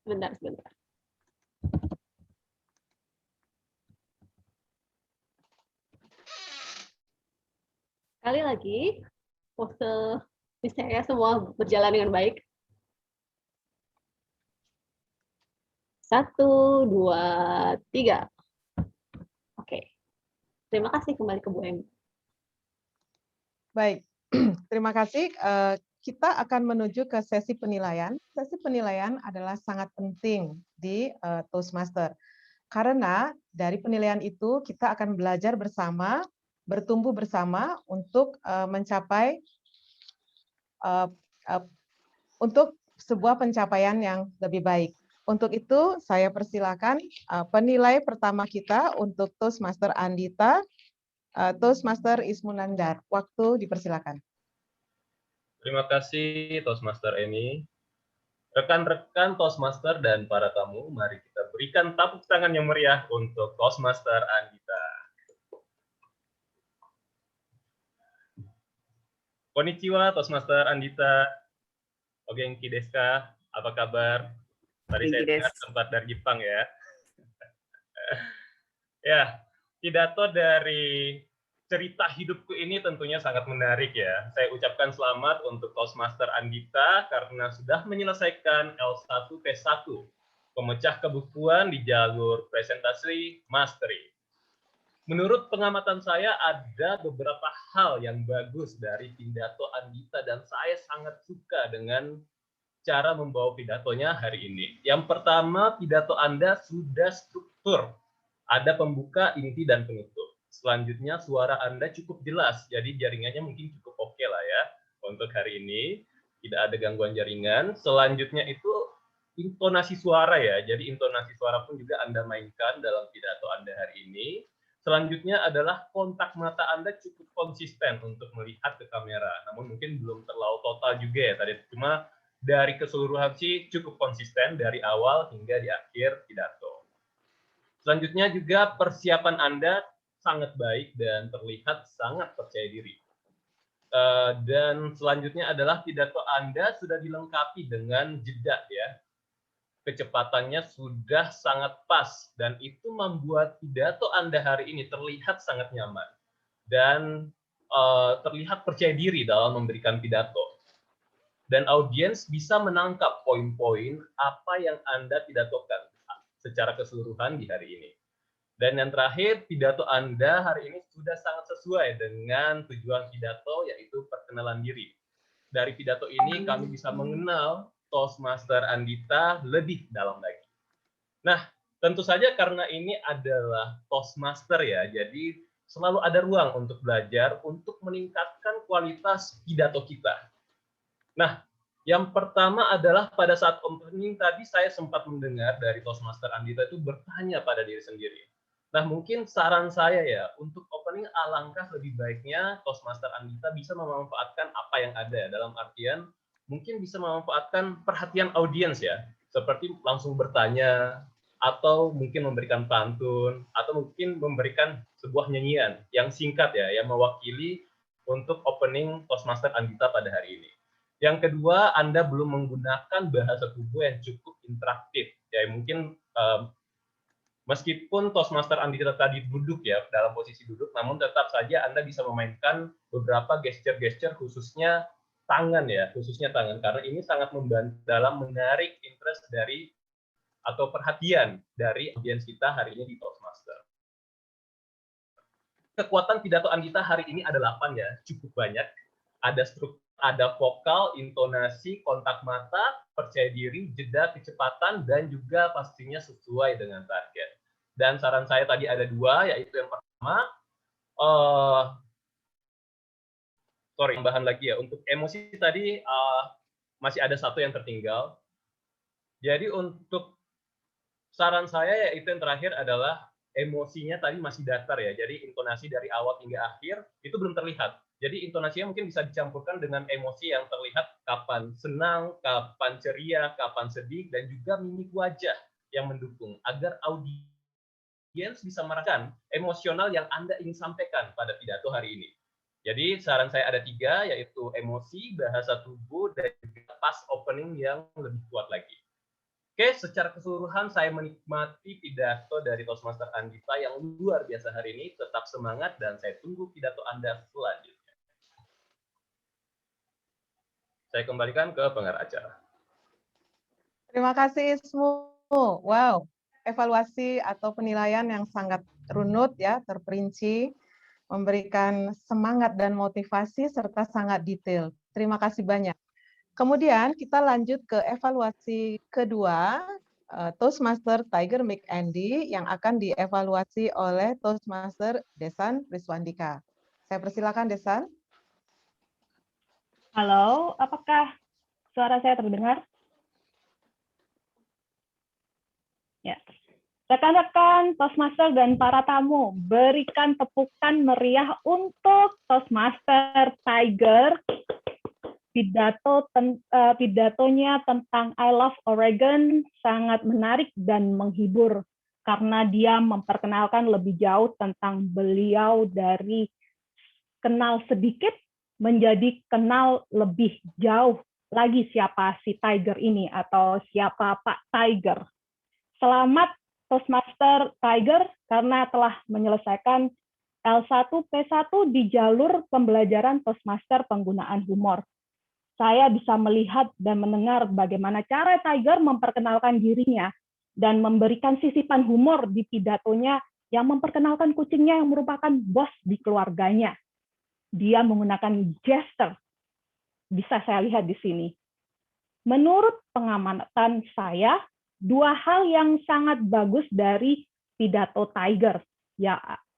Sebentar. Sekali lagi, pose misalnya semua berjalan dengan baik. 1, 2, 3. Oke. Terima kasih, kembali ke Bu Emi. Baik, terima kasih. Kita akan menuju ke sesi penilaian. Sesi penilaian adalah sangat penting di Toastmaster. Karena dari penilaian itu kita akan belajar bersama, bertumbuh bersama untuk mencapai untuk sebuah pencapaian yang lebih baik. Untuk itu saya persilakan penilai pertama kita untuk Toastmaster Andita, Toastmaster Ismunandar. Waktu dipersilakan. Terima kasih Toastmaster Emi. Rekan-rekan Toastmaster dan para tamu, mari kita berikan tepuk tangan yang meriah untuk Toastmaster Andita. Konnichiwa Toastmaster Andita. O genki desu ka? Apa kabar? Tadi saya dengar sempat dari Jepang ya. Ya, pidato dari cerita hidupku ini tentunya sangat menarik ya. Saya ucapkan selamat untuk Toastmaster Andita karena sudah menyelesaikan L1 T1, pemecah kebukuan di jalur presentasi mastery. Menurut pengamatan saya ada beberapa hal yang bagus dari pidato Andita dan saya sangat suka dengan cara membawa pidatonya hari ini. Yang pertama, pidato Anda sudah struktur. Ada pembuka, inti, dan penutup. Selanjutnya, suara Anda cukup jelas. Jadi jaringannya mungkin cukup oke lah ya. Untuk hari ini, tidak ada gangguan jaringan. Selanjutnya itu intonasi suara ya. Jadi intonasi suara pun juga Anda mainkan dalam pidato Anda hari ini. Selanjutnya adalah kontak mata Anda cukup konsisten untuk melihat ke kamera. Namun mungkin belum terlalu total juga ya tadi. Cuma dari keseluruhan sih cukup konsisten dari awal hingga di akhir pidato. Selanjutnya juga persiapan Anda sangat baik dan terlihat sangat percaya diri. Dan selanjutnya adalah pidato Anda sudah dilengkapi dengan jeda ya. Kecepatannya sudah sangat pas dan itu membuat pidato Anda hari ini terlihat sangat nyaman dan terlihat percaya diri dalam memberikan pidato. Dan audiens bisa menangkap poin-poin apa yang Anda pidatokan secara keseluruhan di hari ini. Dan yang terakhir, pidato Anda hari ini sudah sangat sesuai dengan tujuan pidato, yaitu perkenalan diri. Dari pidato ini kami bisa mengenal Toastmaster Andita lebih dalam lagi. Nah, tentu saja karena ini adalah Toastmaster ya, jadi selalu ada ruang untuk belajar untuk meningkatkan kualitas pidato kita. Nah, yang pertama adalah pada saat opening tadi saya sempat mendengar dari Toastmaster Andita itu bertanya pada diri sendiri. Nah, mungkin saran saya ya, untuk opening alangkah lebih baiknya Toastmaster Andita bisa memanfaatkan apa yang ada, dalam artian mungkin bisa memanfaatkan perhatian audiens ya, seperti langsung bertanya, atau mungkin memberikan pantun, atau mungkin memberikan sebuah nyanyian yang singkat ya, yang mewakili untuk opening Toastmaster Andita pada hari ini. Yang kedua, Anda belum menggunakan bahasa tubuh yang cukup interaktif. Ya, mungkin meskipun Toastmaster Andita tadi duduk ya, dalam posisi duduk, namun tetap saja Anda bisa memainkan beberapa gesture-gesture khususnya tangan ya, khususnya tangan, karena ini sangat membantu dalam menarik interest dari atau perhatian dari audiens kita hari ini di Toastmaster. Kekuatan pidato Andita hari ini ada 8 ya, cukup banyak. Ada struktur, ada vokal, intonasi, kontak mata, percaya diri, jeda, kecepatan, dan juga pastinya sesuai dengan target. Dan saran saya tadi ada 2, yaitu yang pertama, tambahan lagi ya, untuk emosi tadi masih ada 1 yang tertinggal. Jadi untuk saran saya yaitu yang terakhir adalah emosinya tadi masih datar ya, jadi intonasi dari awal hingga akhir itu belum terlihat. Jadi intonasinya mungkin bisa dicampurkan dengan emosi yang terlihat kapan senang, kapan ceria, kapan sedih, dan juga mimik wajah yang mendukung agar audiens bisa merasakan emosional yang Anda ingin sampaikan pada pidato hari ini. Jadi saran saya ada 3, yaitu emosi, bahasa tubuh, dan juga pas opening yang lebih kuat lagi. Oke, secara keseluruhan saya menikmati pidato dari Toastmaster Andita yang luar biasa hari ini. Tetap semangat dan saya tunggu pidato Anda selanjutnya. Saya kembalikan ke pengarah acara. Terima kasih Ismu. Wow, evaluasi atau penilaian yang sangat runut ya, terperinci, memberikan semangat dan motivasi serta sangat detail. Terima kasih banyak. Kemudian kita lanjut ke evaluasi kedua, Toastmaster Tiger Mic Andy yang akan dievaluasi oleh Toastmaster Desan Riswandika. Saya persilakan Desan. Halo, apakah suara saya terdengar? Ya. Rekan-rekan Toastmaster dan para tamu, berikan tepukan meriah untuk Toastmaster Tiger. Pidatonya tentang I Love Oregon sangat menarik dan menghibur karena dia memperkenalkan lebih jauh tentang beliau dari kenal sedikit menjadi kenal lebih jauh lagi siapa si Tiger ini atau siapa Pak Tiger. Selamat Toastmaster Tiger karena telah menyelesaikan L1P1 di jalur pembelajaran Toastmaster penggunaan humor. Saya bisa melihat dan mendengar bagaimana cara Tiger memperkenalkan dirinya dan memberikan sisipan humor di pidatonya yang memperkenalkan kucingnya yang merupakan bos di keluarganya. Dia menggunakan gesture. Bisa saya lihat di sini. Menurut pengamatan saya, 2 hal yang sangat bagus dari pidato Tiger,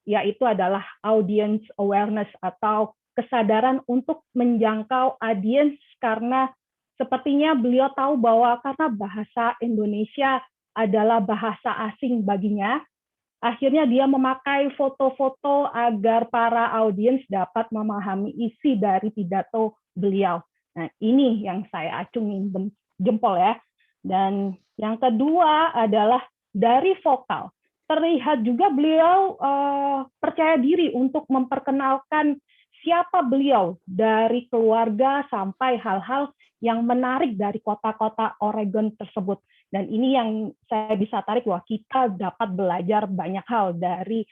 yaitu adalah audience awareness atau kesadaran untuk menjangkau audiens karena sepertinya beliau tahu bahwa karena bahasa Indonesia adalah bahasa asing baginya, akhirnya dia memakai foto-foto agar para audiens dapat memahami isi dari pidato beliau. Nah, ini yang saya acungin jempol ya. Dan yang kedua adalah dari vokal. Terlihat juga beliau percaya diri untuk memperkenalkan siapa beliau dari keluarga sampai hal-hal yang menarik dari kota-kota Oregon tersebut. Dan ini yang saya bisa tarik bahwa kita dapat belajar banyak hal dari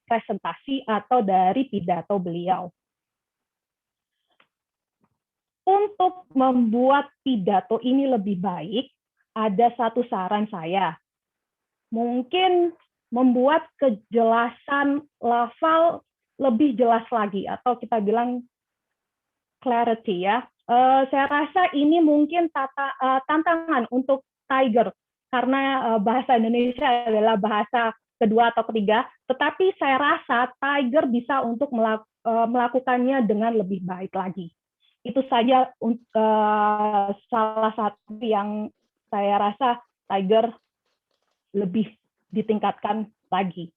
presentasi atau dari pidato beliau. Untuk membuat pidato ini lebih baik, ada satu saran saya. Mungkin membuat kejelasan lafal lebih jelas lagi, atau kita bilang clarity ya. Saya rasa ini mungkin tantangan untuk Tiger, karena bahasa Indonesia adalah bahasa kedua atau ketiga, tetapi saya rasa Tiger bisa untuk melakukannya dengan lebih baik lagi. Itu saja salah satu yang saya rasa Tiger lebih ditingkatkan lagi.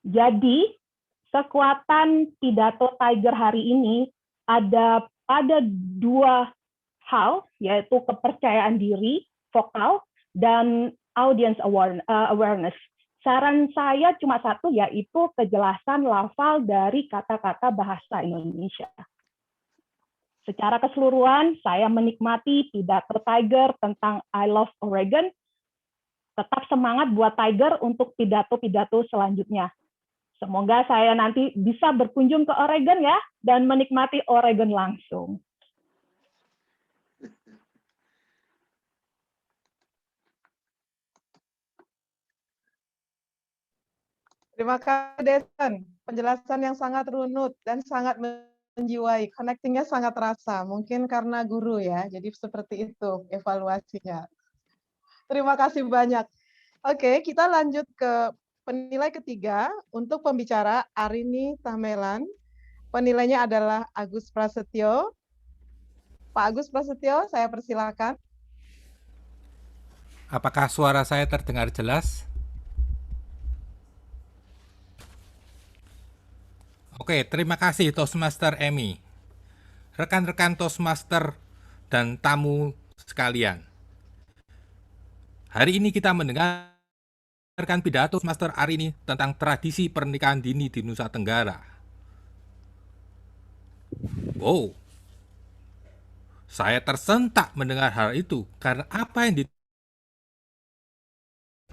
Jadi, kekuatan pidato Tiger hari ini ada pada dua hal, yaitu kepercayaan diri, vokal, dan audience awareness. Saran saya cuma satu, yaitu kejelasan lafal dari kata-kata bahasa Indonesia. Secara keseluruhan, saya menikmati pidato Tiger tentang I Love Oregon. Tetap semangat buat Tiger untuk pidato-pidato selanjutnya. Semoga saya nanti bisa berkunjung ke Oregon ya, dan menikmati Oregon langsung. Terima kasih, Desan. Penjelasan yang sangat runut dan sangat menjiwai. Connecting-nya sangat terasa. Mungkin karena guru ya, jadi seperti itu evaluasinya. Terima kasih banyak. Oke, kita lanjut ke penilai ketiga untuk pembicara Arini Tamelan. Penilainya adalah Agus Prasetyo. Pak Agus Prasetyo, saya persilakan. Apakah suara saya terdengar jelas? Oke, terima kasih Toastmaster Emi, rekan-rekan Toastmaster dan tamu sekalian. Hari ini kita mendengarkan pidato Toastmaster Arini tentang tradisi pernikahan dini di Nusa Tenggara. Wow, saya tersentak mendengar hal itu karena apa yang di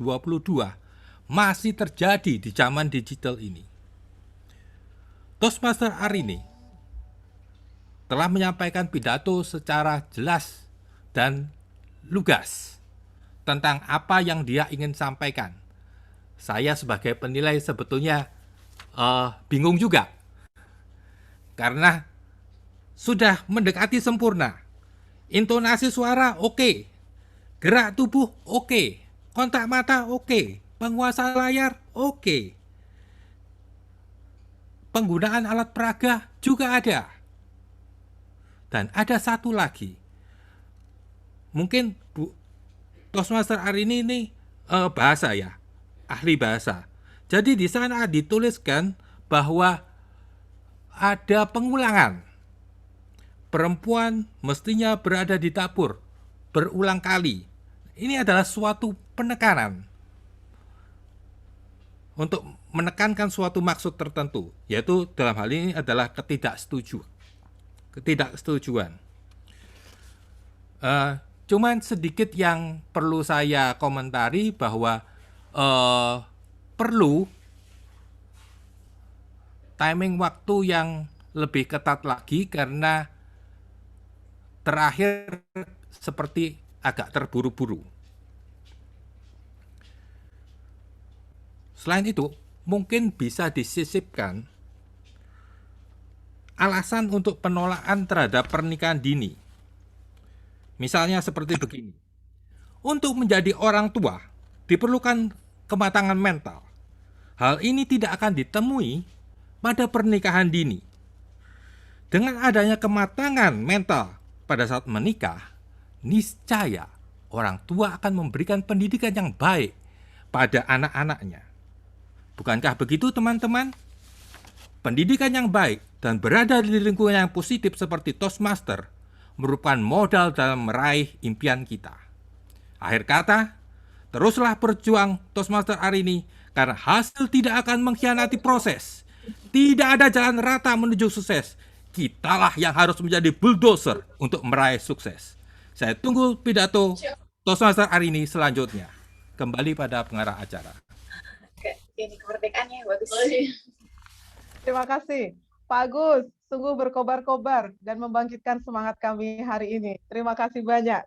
2022 masih terjadi di zaman digital ini. Toastmaster Arini telah menyampaikan pidato secara jelas dan lugas tentang apa yang dia ingin sampaikan. Saya sebagai penilai sebetulnya bingung juga, karena sudah mendekati sempurna. Intonasi suara oke, gerak tubuh oke, kontak mata oke, penguasa layar oke. Penggunaan alat peraga juga ada. Dan ada satu lagi. Mungkin Bu Toastmaster Arini ini bahasa ya, ahli bahasa. Jadi di sana dituliskan bahwa ada pengulangan. Perempuan mestinya berada di dapur berulang kali. Ini adalah suatu penekanan untuk menekankan suatu maksud tertentu, yaitu dalam hal ini adalah ketidaksetujuan. Cuman sedikit yang perlu saya komentari bahwa perlu timing waktu yang lebih ketat lagi, karena terakhir seperti agak terburu-buru. Selain itu, mungkin bisa disisipkan alasan untuk penolakan terhadap pernikahan dini. Misalnya seperti begini. Untuk menjadi orang tua, diperlukan kematangan mental. Hal ini tidak akan ditemui pada pernikahan dini. Dengan adanya kematangan mental pada saat menikah, niscaya orang tua akan memberikan pendidikan yang baik pada anak-anaknya. Bukankah begitu, teman-teman? Pendidikan yang baik dan berada di lingkungan yang positif seperti Toastmaster merupakan modal dalam meraih impian kita. Akhir kata, teruslah berjuang Toastmaster hari ini karena hasil tidak akan mengkhianati proses. Tidak ada jalan rata menuju sukses. Kitalah yang harus menjadi bulldozer untuk meraih sukses. Saya tunggu pidato Toastmaster hari ini selanjutnya. Kembali pada pengarah acara. Ini kemerdekaannya bagus. Terima kasih. Pak Agus, sungguh berkobar-kobar dan membangkitkan semangat kami hari ini. Terima kasih banyak.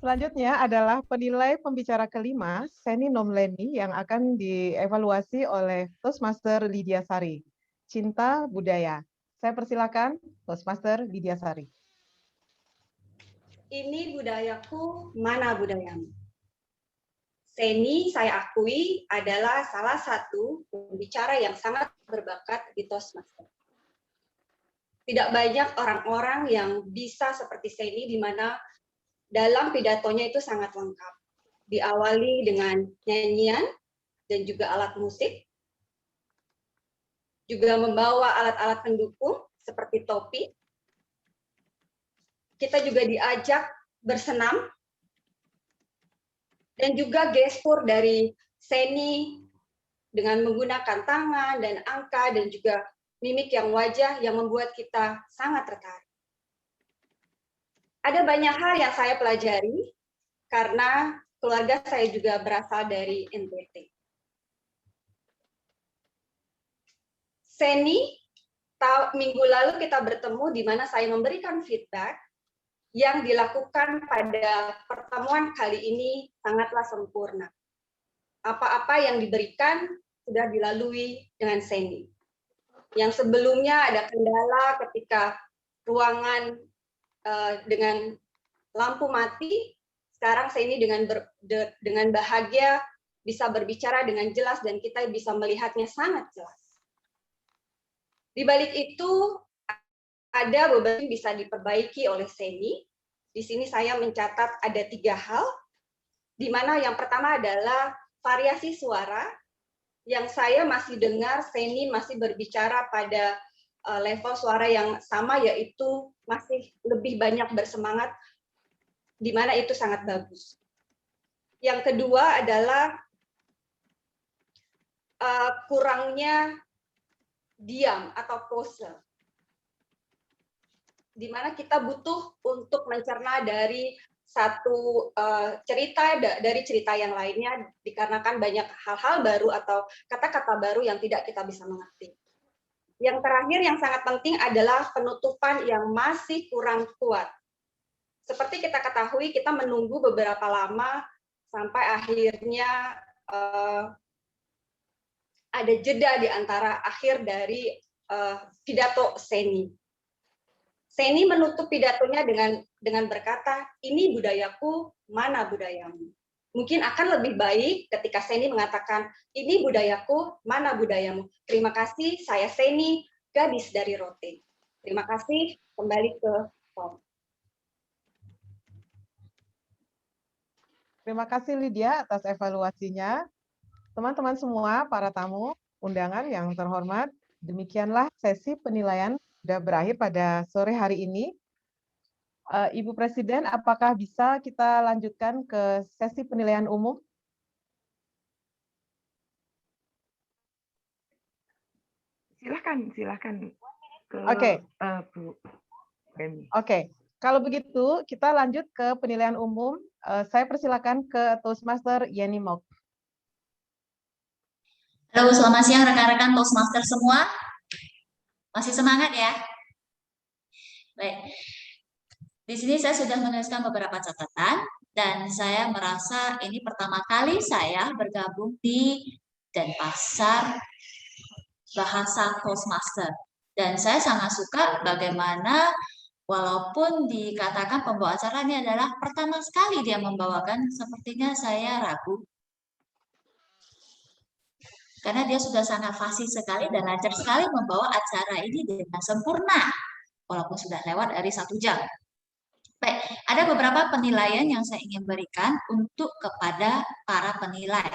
Selanjutnya adalah penilai pembicara kelima, Seni Nomleni, yang akan dievaluasi oleh Toastmaster Lydia Sari. Cinta Budaya. Saya persilakan Toastmaster Lydia Sari. Ini budayaku, mana budayamu? Seni, saya akui, adalah salah satu pembicara yang sangat berbakat di Toastmaster. Tidak banyak orang-orang yang bisa seperti Seni, di mana dalam pidatonya itu sangat lengkap. Diawali dengan nyanyian dan juga alat musik, juga membawa alat-alat pendukung seperti topi. Kita juga diajak bersenam, dan juga gestur dari Seni dengan menggunakan tangan dan angka dan juga mimik yang wajah yang membuat kita sangat tertarik. Ada banyak hal yang saya pelajari karena keluarga saya juga berasal dari NTT. Seni, minggu lalu kita bertemu di mana saya memberikan feedback yang dilakukan pada pertemuan kali ini sangatlah sempurna. Apa-apa yang diberikan sudah dilalui dengan Seni. Yang sebelumnya ada kendala ketika ruangan dengan lampu mati, sekarang Seni dengan bahagia bisa berbicara dengan jelas dan kita bisa melihatnya sangat jelas. Di balik itu, ada beberapa yang bisa diperbaiki oleh Seni. Di sini saya mencatat ada 3 hal, di mana yang pertama adalah variasi suara, yang saya masih dengar Seni masih berbicara pada level suara yang sama, yaitu masih lebih banyak bersemangat, di mana itu sangat bagus. Yang kedua adalah kurangnya diam atau pose, di mana kita butuh untuk mencerna dari satu cerita dari cerita yang lainnya, dikarenakan banyak hal-hal baru atau kata-kata baru yang tidak kita bisa mengerti. Yang terakhir yang sangat penting adalah penutupan yang masih kurang kuat. Seperti kita ketahui, kita menunggu beberapa lama sampai akhirnya ada jeda di antara akhir dari pidato Seni. Seni menutup pidatonya dengan berkata, ini budayaku, mana budayamu? Mungkin akan lebih baik ketika Seni mengatakan, ini budayaku, mana budayamu? Terima kasih, saya Seni, gadis dari Rote. Terima kasih, kembali ke Tom. Terima kasih Lydia atas evaluasinya. Teman-teman semua, para tamu undangan yang terhormat, demikianlah sesi penilaian sudah berakhir pada sore hari ini. Ibu Presiden, apakah bisa kita lanjutkan ke sesi penilaian umum? Silakan. Oke. Bu Remi. Oke. Kalau begitu, kita lanjut ke penilaian umum. Saya persilakan ke Toastmaster Yeni Mok. Halo, selamat siang rekan-rekan Toastmaster semua. Masih semangat ya? Baik. Di sini saya sudah menuliskan beberapa catatan dan saya merasa ini pertama kali saya bergabung di Denpasar Bahasa Toastmaster. Dan saya sangat suka bagaimana walaupun dikatakan pembawa acara ini adalah pertama sekali dia membawakan, sepertinya saya ragu. Karena dia sudah sangat fasih sekali dan lancar sekali membawa acara ini dengan sempurna, walaupun sudah lewat dari 1 jam. Baik, ada beberapa penilaian yang saya ingin berikan untuk kepada para penilai.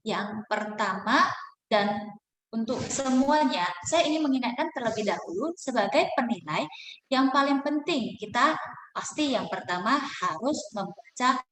Yang pertama, Dan untuk semuanya, saya ingin mengingatkan terlebih dahulu sebagai penilai yang paling penting kita pasti yang pertama harus membaca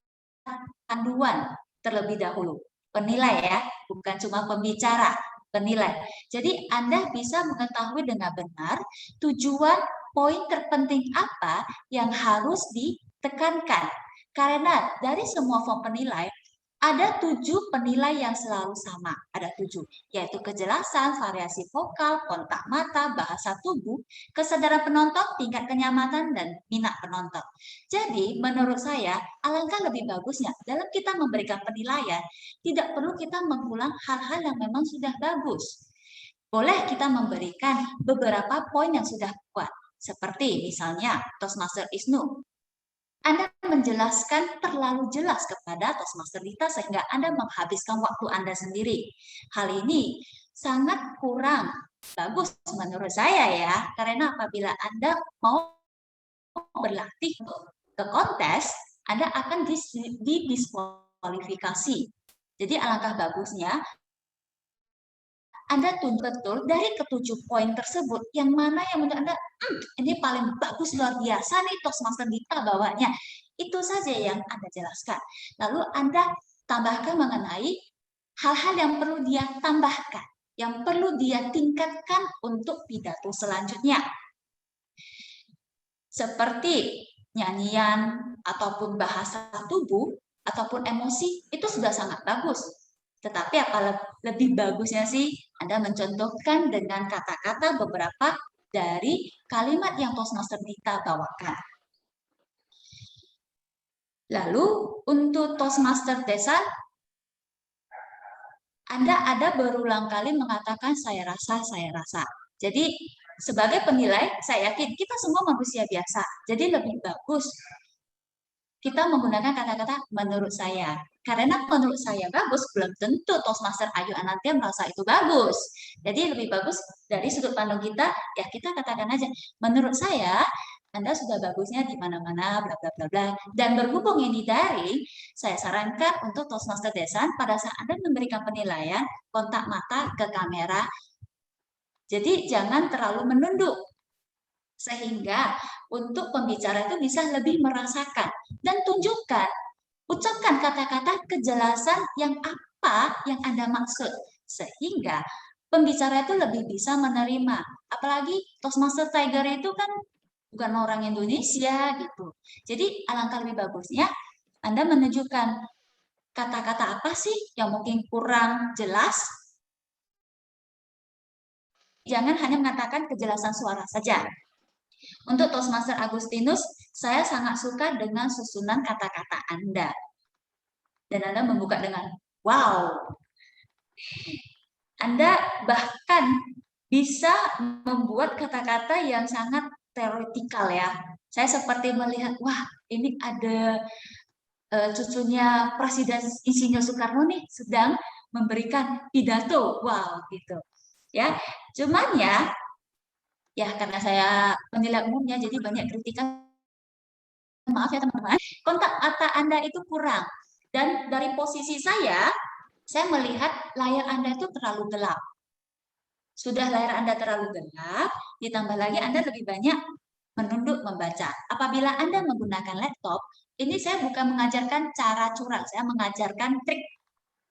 panduan terlebih dahulu. Penilai ya, bukan cuma pembicara, penilai. Jadi Anda bisa mengetahui dengan benar tujuan poin terpenting apa yang harus ditekankan. Karena dari semua form penilai, ada 7 penilai yang selalu sama. Ada 7, yaitu kejelasan, variasi vokal, kontak mata, bahasa tubuh, kesadaran penonton, tingkat kenyamanan, dan minat penonton. Jadi, menurut saya, alangkah lebih bagusnya dalam kita memberikan penilaian, tidak perlu kita mengulang hal-hal yang memang sudah bagus. Boleh kita memberikan beberapa poin yang sudah kuat. Seperti misalnya, Toastmaster Isnu. Anda menjelaskan terlalu jelas kepada Toastmaster Dita sehingga Anda menghabiskan waktu Anda sendiri. Hal ini sangat kurang bagus menurut saya ya, karena apabila Anda mau berlatih ke kontes, Anda akan didiskualifikasi. Jadi alangkah bagusnya Anda tunjuk betul dari ke-7 poin tersebut, yang mana yang menurut Anda, ini paling bagus, luar biasa nih Toastmaster Dita bawanya. Itu saja yang Anda jelaskan. Lalu Anda tambahkan mengenai hal-hal yang perlu dia tambahkan, yang perlu dia tingkatkan untuk pidato selanjutnya. Seperti nyanyian, ataupun bahasa tubuh, ataupun emosi, itu sudah sangat bagus. Tetapi apa lebih bagusnya sih Anda mencontohkan dengan kata-kata beberapa dari kalimat yang Toastmaster Dita bawakan. Lalu untuk Toastmaster Desa, Anda ada berulang kali mengatakan saya rasa, saya rasa. Jadi sebagai penilai, saya yakin kita semua manusia biasa. Jadi lebih bagus kita menggunakan kata-kata menurut saya. Karena menurut saya bagus, belum tentu Toastmaster Ayu Anantia merasa itu bagus. Jadi lebih bagus dari sudut pandang kita, ya kita katakan aja, menurut saya, Anda sudah bagusnya di mana-mana, bla bla bla bla. Dan berhubung ini daring, saya sarankan untuk Toastmaster Desan pada saat Anda memberikan penilaian, kontak mata ke kamera. Jadi jangan terlalu menunduk. Sehingga untuk pembicara itu bisa lebih merasakan dan tunjukkan, ucapkan kata-kata kejelasan yang apa yang Anda maksud, sehingga pembicara itu lebih bisa menerima. Apalagi Toastmaster Tiger itu kan bukan orang Indonesia gitu. Jadi alangkah lebih bagusnya Anda menunjukkan kata-kata apa sih yang mungkin kurang jelas. Jangan hanya mengatakan kejelasan suara saja. Untuk Toastmaster Agustinus, saya sangat suka dengan susunan kata-kata Anda. Dan Anda membuka dengan wow. Anda bahkan bisa membuat kata-kata yang sangat teoretikal ya. Saya seperti melihat, wah ini ada cucunya Presiden Insinyur Soekarno nih sedang memberikan pidato. Wow gitu. Ya, cuman ya karena saya penilai umumnya jadi banyak kritikan, maaf ya teman-teman, kontak mata Anda itu kurang. Dan dari posisi saya melihat layar Anda itu terlalu gelap. Sudah layar Anda terlalu gelap, ditambah lagi Anda lebih banyak menunduk membaca. Apabila Anda menggunakan laptop, ini saya bukan mengajarkan cara curang, saya mengajarkan trik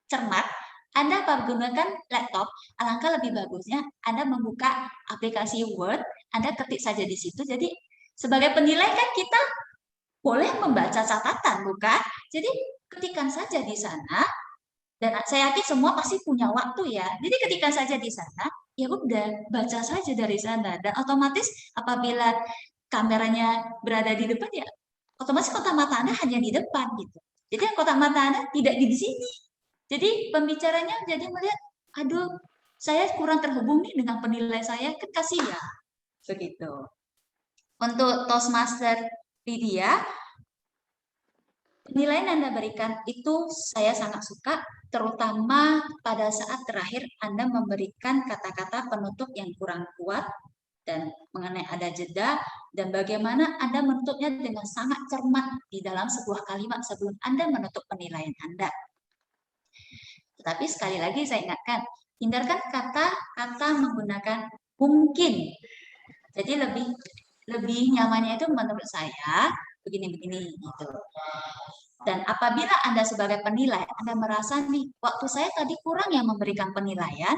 cermat. Anda menggunakan laptop, alangkah lebih bagusnya Anda membuka aplikasi Word, Anda ketik saja di situ. Jadi sebagai penilai kan kita boleh membaca catatan, bukan? Jadi ketikkan saja di sana. Dan saya yakin semua pasti punya waktu ya. Jadi ketikkan saja di sana, ya udah baca saja dari sana. Dan otomatis apabila kameranya berada di depan ya, otomatis kotak mata Anda hanya di depan gitu. Jadi kotak mata Anda tidak di sini. Jadi pembicaranya jadi melihat, aduh, saya kurang terhubung nih dengan penilai saya, kan kasih ya. Begitu. Untuk Toastmaster Lydia, penilaian Anda berikan itu saya sangat suka, terutama pada saat terakhir Anda memberikan kata-kata penutup yang kurang kuat, dan mengenai ada jeda, dan bagaimana Anda menutupnya dengan sangat cermat di dalam sebuah kalimat sebelum Anda menutup penilaian Anda. Tetapi sekali lagi saya ingatkan, Hindarkan kata-kata menggunakan mungkin. Jadi lebih nyamannya itu menurut saya begini-begini gitu. Dan apabila Anda sebagai penilai, Anda merasa nih, waktu saya tadi kurang yang memberikan penilaian,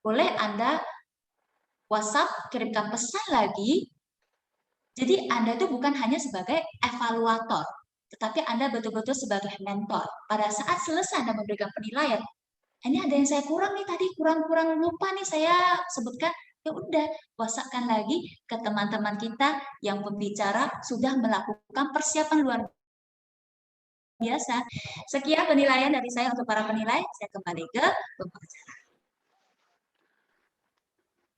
boleh Anda WhatsApp, kirimkan pesan lagi. Jadi Anda itu bukan hanya sebagai evaluator, tetapi Anda betul-betul sebagai mentor. Pada saat selesai Anda memberikan penilaian, ini ada yang saya kurang nih tadi, kurang lupa nih saya sebutkan, ya udah WhatsApp-kan lagi ke teman-teman kita yang pembicara sudah melakukan persiapan luar biasa. Sekian penilaian dari saya untuk para penilai. Saya kembali ke pembicara.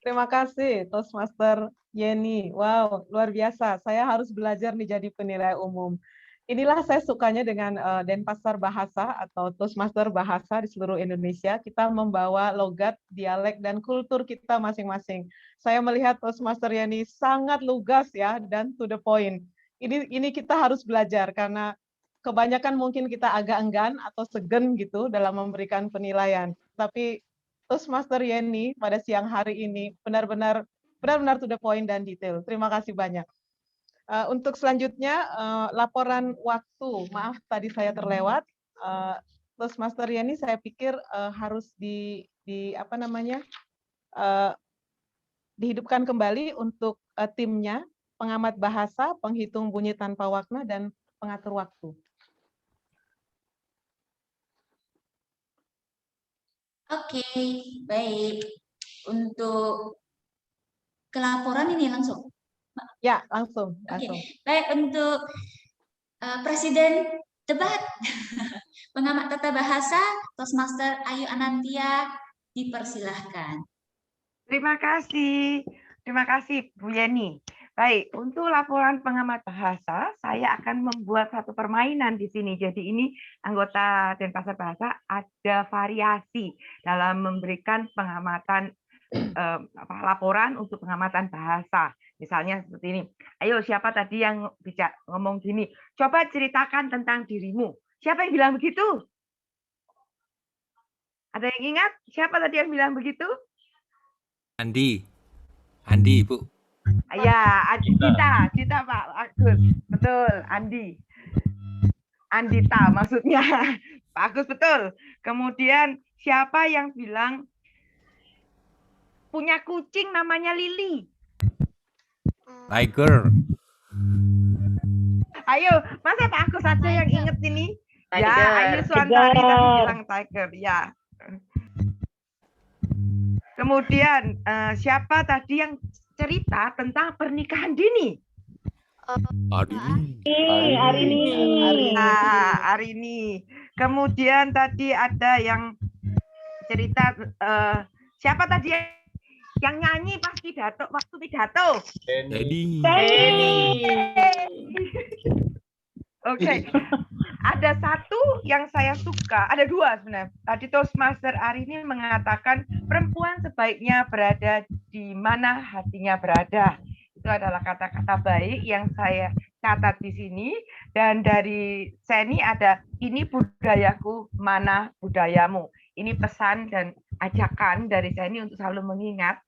Terima kasih, Toastmaster Yeni. Wow, luar biasa. Saya harus belajar nih jadi penilai umum. Inilah saya sukanya dengan Denpasar Bahasa atau Toastmaster Bahasa di seluruh Indonesia. Kita membawa logat, dialek, dan kultur kita masing-masing. Saya melihat Toastmaster Yeni sangat lugas ya dan to the point. Ini kita harus belajar karena kebanyakan mungkin kita agak enggan atau segen gitu dalam memberikan penilaian. Tapi Toastmaster Yeni pada siang hari ini benar-benar to the point dan detail. Terima kasih banyak. Untuk selanjutnya laporan waktu. Maaf tadi saya terlewat. Toastmaster Yeni saya pikir harus dihidupkan kembali untuk timnya, pengamat bahasa, penghitung bunyi tanpa makna, dan pengatur waktu. Oke, baik. Untuk kelaporan ini langsung? Ya, langsung. Oke, baik. Untuk Presiden debat, pengamat tata bahasa, Toastmaster Ayu Anantia, dipersilahkan. Terima kasih Bu Yeni. Baik, untuk laporan pengamat bahasa, saya akan membuat satu permainan di sini. Jadi ini anggota Denpasar Bahasa ada variasi dalam memberikan pengamatan laporan untuk pengamatan bahasa. Misalnya seperti ini. Ayo, siapa tadi yang ngomong gini? Coba ceritakan tentang dirimu. Siapa yang bilang begitu? Ada yang ingat? Siapa tadi yang bilang begitu? Andi, Ibu. Ya, Cita Pak Agus. Betul, Andi. Andita maksudnya. Pak Agus betul. Kemudian siapa yang bilang punya kucing namanya Lili? Tiger. Ayo, masa Pak Agus saja yang inget ini? Tiger. Ya, Ayu Suantari tadi bilang Tiger, ya. Kemudian siapa tadi yang cerita tentang pernikahan dini? Arini. Kemudian tadi ada yang cerita siapa tadi yang nyanyi pas pidato waktu pidato? Denny. Oke. Ada satu yang saya suka, ada dua sebenarnya. Tadi Toastmaster Arini mengatakan perempuan sebaiknya berada di mana hatinya berada. Itu adalah kata-kata baik yang saya catat di sini. Dan dari Seni ada, ini budayaku, mana budayamu. Ini pesan dan ajakan dari Seni untuk selalu mengingat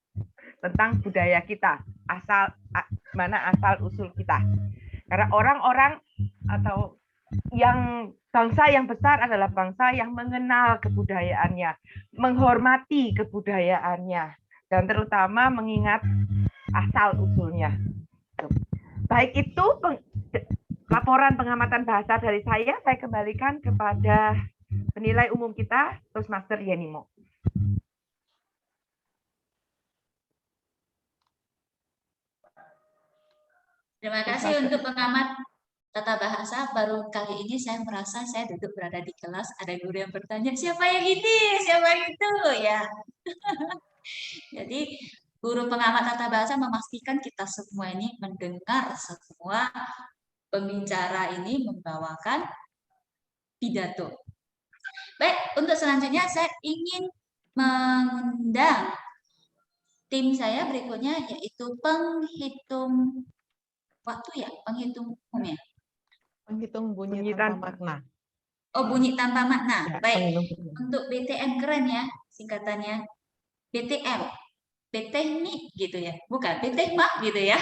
tentang budaya kita, mana asal usul kita. Karena orang-orang atau yang bangsa yang besar adalah bangsa yang mengenal kebudayaannya, menghormati kebudayaannya, dan terutama mengingat asal usulnya. Baik itu laporan pengamatan bahasa dari saya kembalikan kepada penilai umum kita, Toastmaster Yenimo. Terima kasih untuk pengamat tata bahasa. Baru kali ini saya merasa saya duduk berada di kelas, ada guru yang bertanya, siapa yang ini, siapa yang itu, ya. Jadi guru pengamat tata bahasa memastikan kita semua ini mendengar semua pembicara ini membawakan pidato. Baik, untuk selanjutnya saya ingin mengundang tim saya berikutnya, yaitu penghitung waktu ya, penghitung umum ya. Penghitung bunyi tanpa makna. Oh, bunyi tanpa makna. Ya, baik. Untuk BTM keren ya singkatannya. PTM, teknik gitu ya, bukan mak gitu ya.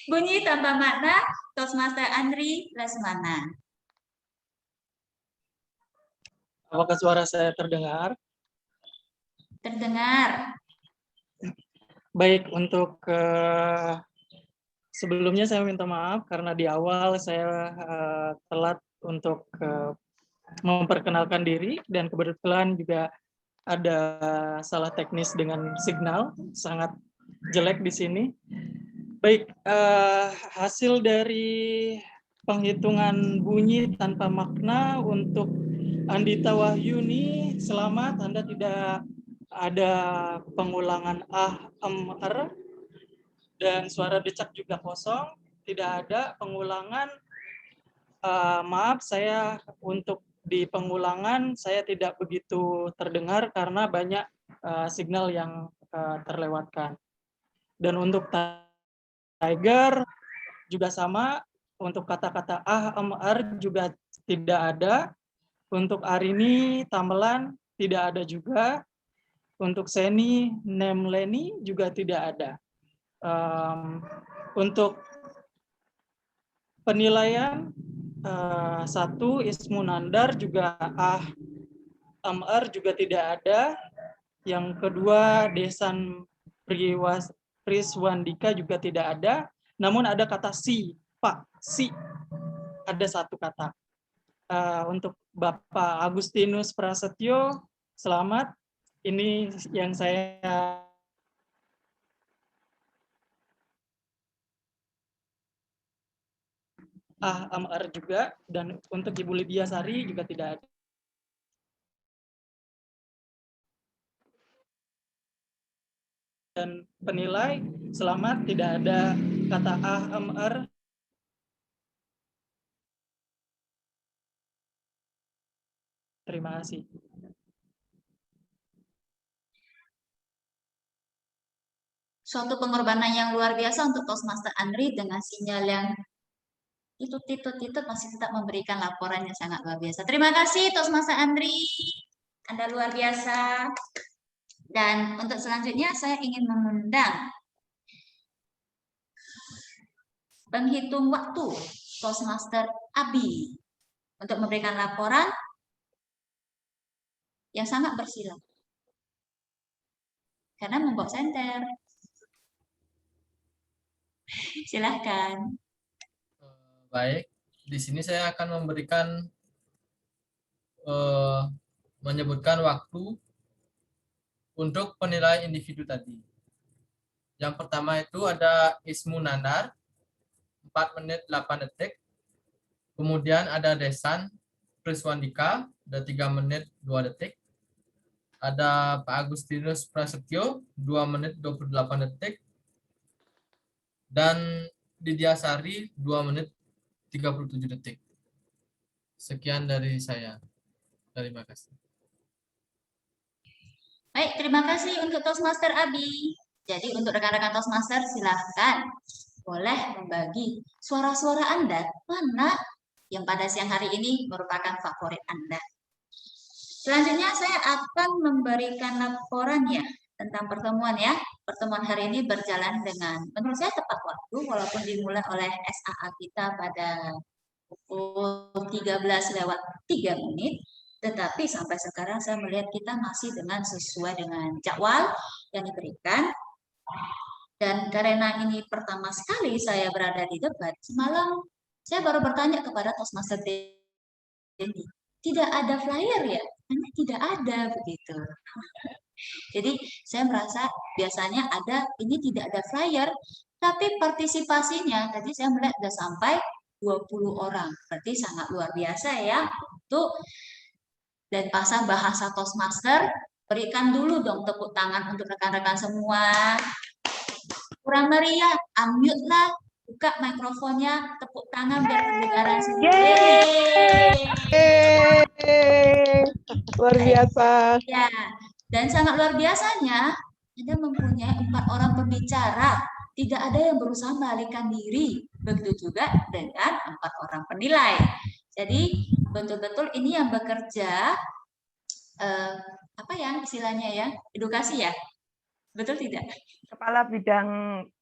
Bunyi tanpa makna, Toastmaster Andri Lesmana. Apakah suara saya terdengar? Terdengar. Baik, untuk sebelumnya saya minta maaf karena di awal saya telat untuk memperkenalkan diri dan kebetulan juga ada salah teknis dengan signal, sangat jelek di sini. Baik, hasil dari penghitungan bunyi tanpa makna untuk Andita Wahyuni, selamat, Anda tidak ada pengulangan er, dan suara decak juga kosong, tidak ada pengulangan. Maaf, saya untuk di pengulangan saya tidak begitu terdengar karena banyak signal yang terlewatkan. Dan untuk Tiger juga sama, untuk kata-kata er juga tidak ada. Untuk Arini, Tamelan tidak ada juga. Untuk Seni, Nemleni juga tidak ada. Untuk penilaian, satu Ismunandar juga er juga tidak ada. Yang kedua Desan Priswandika juga tidak ada. Namun ada kata si, Pak, si. Ada satu kata. Untuk Bapak Agustinus Prasetyo, selamat. Ini yang saya er juga, dan untuk Ibu Lydia Sari juga tidak ada. Dan penilai, selamat, tidak ada kata er. Terima kasih. Suatu pengorbanan yang luar biasa untuk Toastmaster Andri dengan sinyal yang titut masih tetap memberikan laporan yang sangat luar biasa. Terima kasih Toastmaster Andri, Anda luar biasa. Dan untuk selanjutnya saya ingin mengundang penghitung waktu Toastmaster Abi untuk memberikan laporan yang sangat bersilang. Karena membawa senter. Silahkan. Baik, di sini saya akan memberikan menyebutkan waktu untuk penilaian individu tadi. Yang pertama itu ada Ismunandar 4 menit 8 detik. Kemudian ada Desan Priswandika ada 3 menit 2 detik. Ada Pak Agustinus Prasetyo 2 menit 28 detik. Dan Lydia Sari 2 menit 37 detik. Sekian dari saya. Terima kasih. Baik, terima kasih untuk Toastmaster Abi. Jadi untuk rekan-rekan Toastmaster silahkan boleh membagi suara-suara Anda mana yang pada siang hari ini merupakan favorit Anda. Selanjutnya saya akan memberikan laporan ya tentang pertemuan ya. Pertemuan hari ini berjalan dengan menurut saya tepat waktu walaupun dimulai oleh SAA kita pada pukul 13:03, tetapi sampai sekarang saya melihat kita masih sesuai dengan jadwal yang diberikan. Dan karena ini pertama sekali saya berada di debat, semalam saya baru bertanya kepada Toastmaster Denny, tidak ada flyer ya? Karena tidak ada begitu. Jadi saya merasa biasanya ada, ini tidak ada flyer, tapi partisipasinya tadi saya melihat sudah sampai 20 orang. Berarti sangat luar biasa ya untuk dan pasar bahasa Toastmaster. Berikan dulu dong tepuk tangan untuk rekan-rekan semua. Kurang meriah, unmute lah, buka mikrofonnya, tepuk tangan biar kedengaran semua. Luar biasa. Ya. Dan sangat luar biasanya, Anda mempunyai 4 orang pembicara, tidak ada yang berusaha melarikan diri. Begitu juga dengan 4 orang penilai. Jadi betul-betul ini yang bekerja, apa ya istilahnya ya, edukasi ya, Betul tidak? Kepala Bidang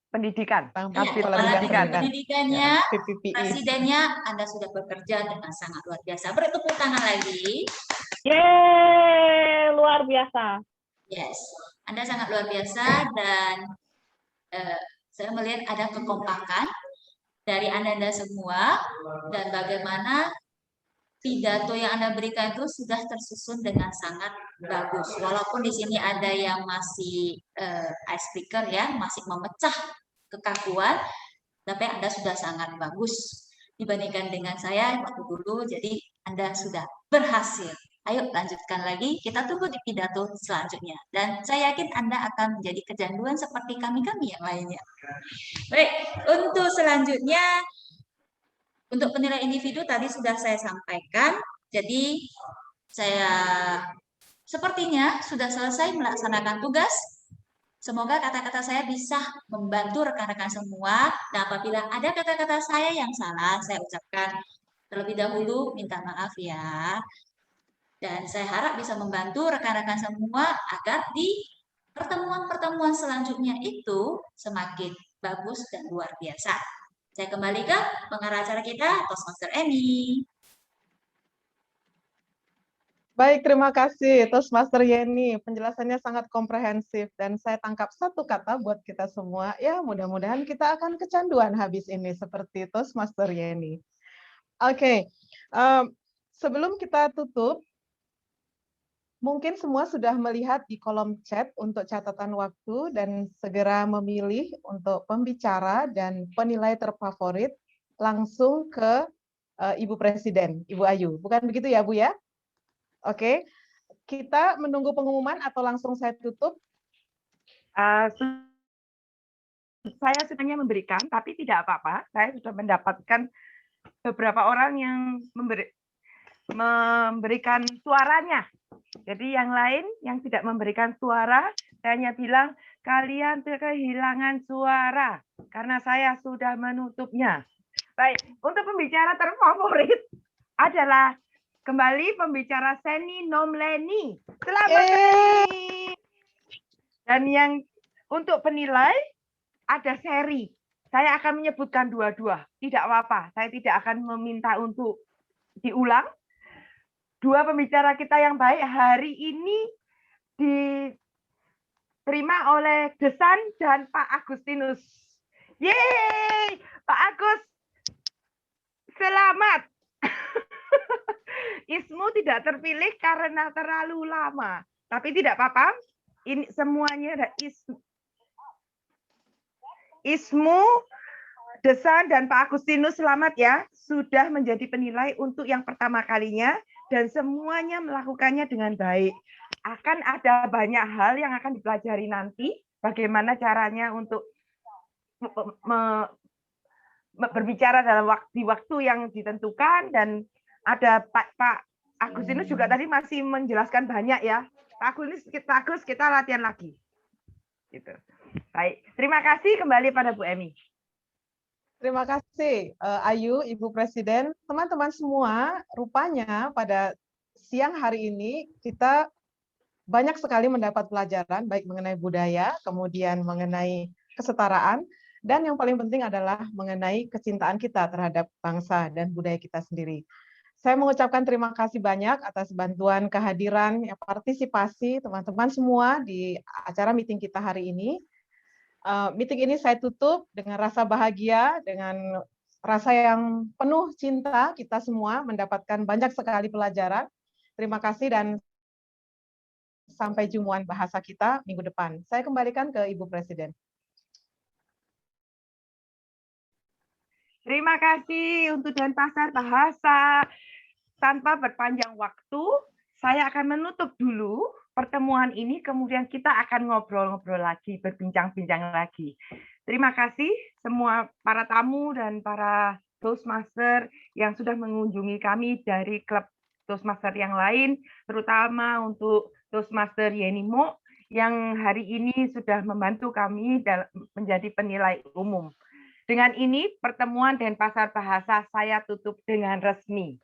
Pendidikan. Iya, Kepala Kepala Bidang Bidang Pendidikan. Pendidikannya, Ya, PPPI. presidennya, Anda sudah bekerja dengan sangat luar biasa. Beri tepuk tangan lagi. Yeay, luar biasa. Yes, Anda sangat luar biasa dan saya melihat ada kekompakan dari Anda semua dan bagaimana pidato yang Anda berikan itu sudah tersusun dengan sangat bagus. Walaupun di sini ada yang masih ice breaker ya, masih memecah kekakuan, tapi Anda sudah sangat bagus dibandingkan dengan saya waktu dulu. Jadi Anda sudah berhasil. Ayo lanjutkan lagi, kita tunggu di pidato selanjutnya. Dan saya yakin Anda akan menjadi kecanduan seperti kami-kami yang lainnya. Baik, untuk selanjutnya, untuk penilaian individu tadi sudah saya sampaikan. Jadi saya sepertinya sudah selesai melaksanakan tugas. Semoga kata-kata saya bisa membantu rekan-rekan semua. Dan apabila ada kata-kata saya yang salah, saya ucapkan terlebih dahulu minta maaf ya. Dan saya harap bisa membantu rekan-rekan semua agar di pertemuan-pertemuan selanjutnya itu semakin bagus dan luar biasa. Saya kembali ke pengarah acara kita, Toastmaster Emi. Baik, terima kasih Toastmaster Yeni. Penjelasannya sangat komprehensif dan saya tangkap satu kata buat kita semua. Ya, mudah-mudahan kita akan kecanduan habis ini seperti Toastmaster Yeni. Oke, sebelum kita tutup, mungkin semua sudah melihat di kolom chat untuk catatan waktu dan segera memilih untuk pembicara dan penilai terfavorit langsung ke Ibu Presiden, Ibu Ayu. Bukan begitu ya, Bu ya? Oke, kita menunggu pengumuman atau langsung saya tutup? Saya sebenarnya memberikan, tapi tidak apa-apa. Saya sudah mendapatkan beberapa orang yang memberikan suaranya. Jadi yang lain yang tidak memberikan suara, saya hanya bilang, kalian kehilangan suara, karena saya sudah menutupnya. Baik, untuk pembicara terfavorit adalah kembali pembicara Seni Nomleni. Selamat Seni. Dan yang untuk penilai ada seri. Saya akan menyebutkan dua-dua. Tidak apa-apa. Saya tidak akan meminta untuk diulang. Dua pembicara kita yang baik hari ini diterima oleh Desan dan Pak Agustinus. Yeay! Pak Agus, selamat. Ismu tidak terpilih karena terlalu lama. Tapi tidak apa-apa. Ini semuanya ada Ismu, Desan, dan Pak Agustinus selamat ya. Sudah menjadi penilai untuk yang pertama kalinya. Dan semuanya melakukannya dengan baik. Akan ada banyak hal yang akan dipelajari nanti. Bagaimana caranya untuk berbicara dalam waktu yang ditentukan. Dan ada Pak Agustinus juga tadi masih menjelaskan banyak ya. Pak Agus, kita latihan lagi. Gitu. Baik, terima kasih kembali pada Bu Emi. Terima kasih Ayu, Ibu Presiden. Teman-teman semua, rupanya pada siang hari ini kita banyak sekali mendapat pelajaran baik mengenai budaya, kemudian mengenai kesetaraan, dan yang paling penting adalah mengenai kecintaan kita terhadap bangsa dan budaya kita sendiri. Saya mengucapkan terima kasih banyak atas bantuan kehadiran, partisipasi teman-teman semua di acara meeting kita hari ini. Meeting ini saya tutup dengan rasa bahagia, dengan rasa yang penuh cinta kita semua mendapatkan banyak sekali pelajaran. Terima kasih dan sampai jumuan bahasa kita minggu depan. Saya kembalikan ke Ibu Presiden. Terima kasih untuk Denpasar Bahasa. Tanpa berpanjang waktu, saya akan menutup dulu pertemuan ini, kemudian kita akan ngobrol-ngobrol lagi, berbincang-bincang lagi. Terima kasih semua para tamu dan para Toastmaster yang sudah mengunjungi kami dari klub Toastmaster yang lain, terutama untuk Toastmaster Yenimo yang hari ini sudah membantu kami menjadi penilai umum. Dengan ini, pertemuan Denpasar Bahasa saya tutup dengan resmi.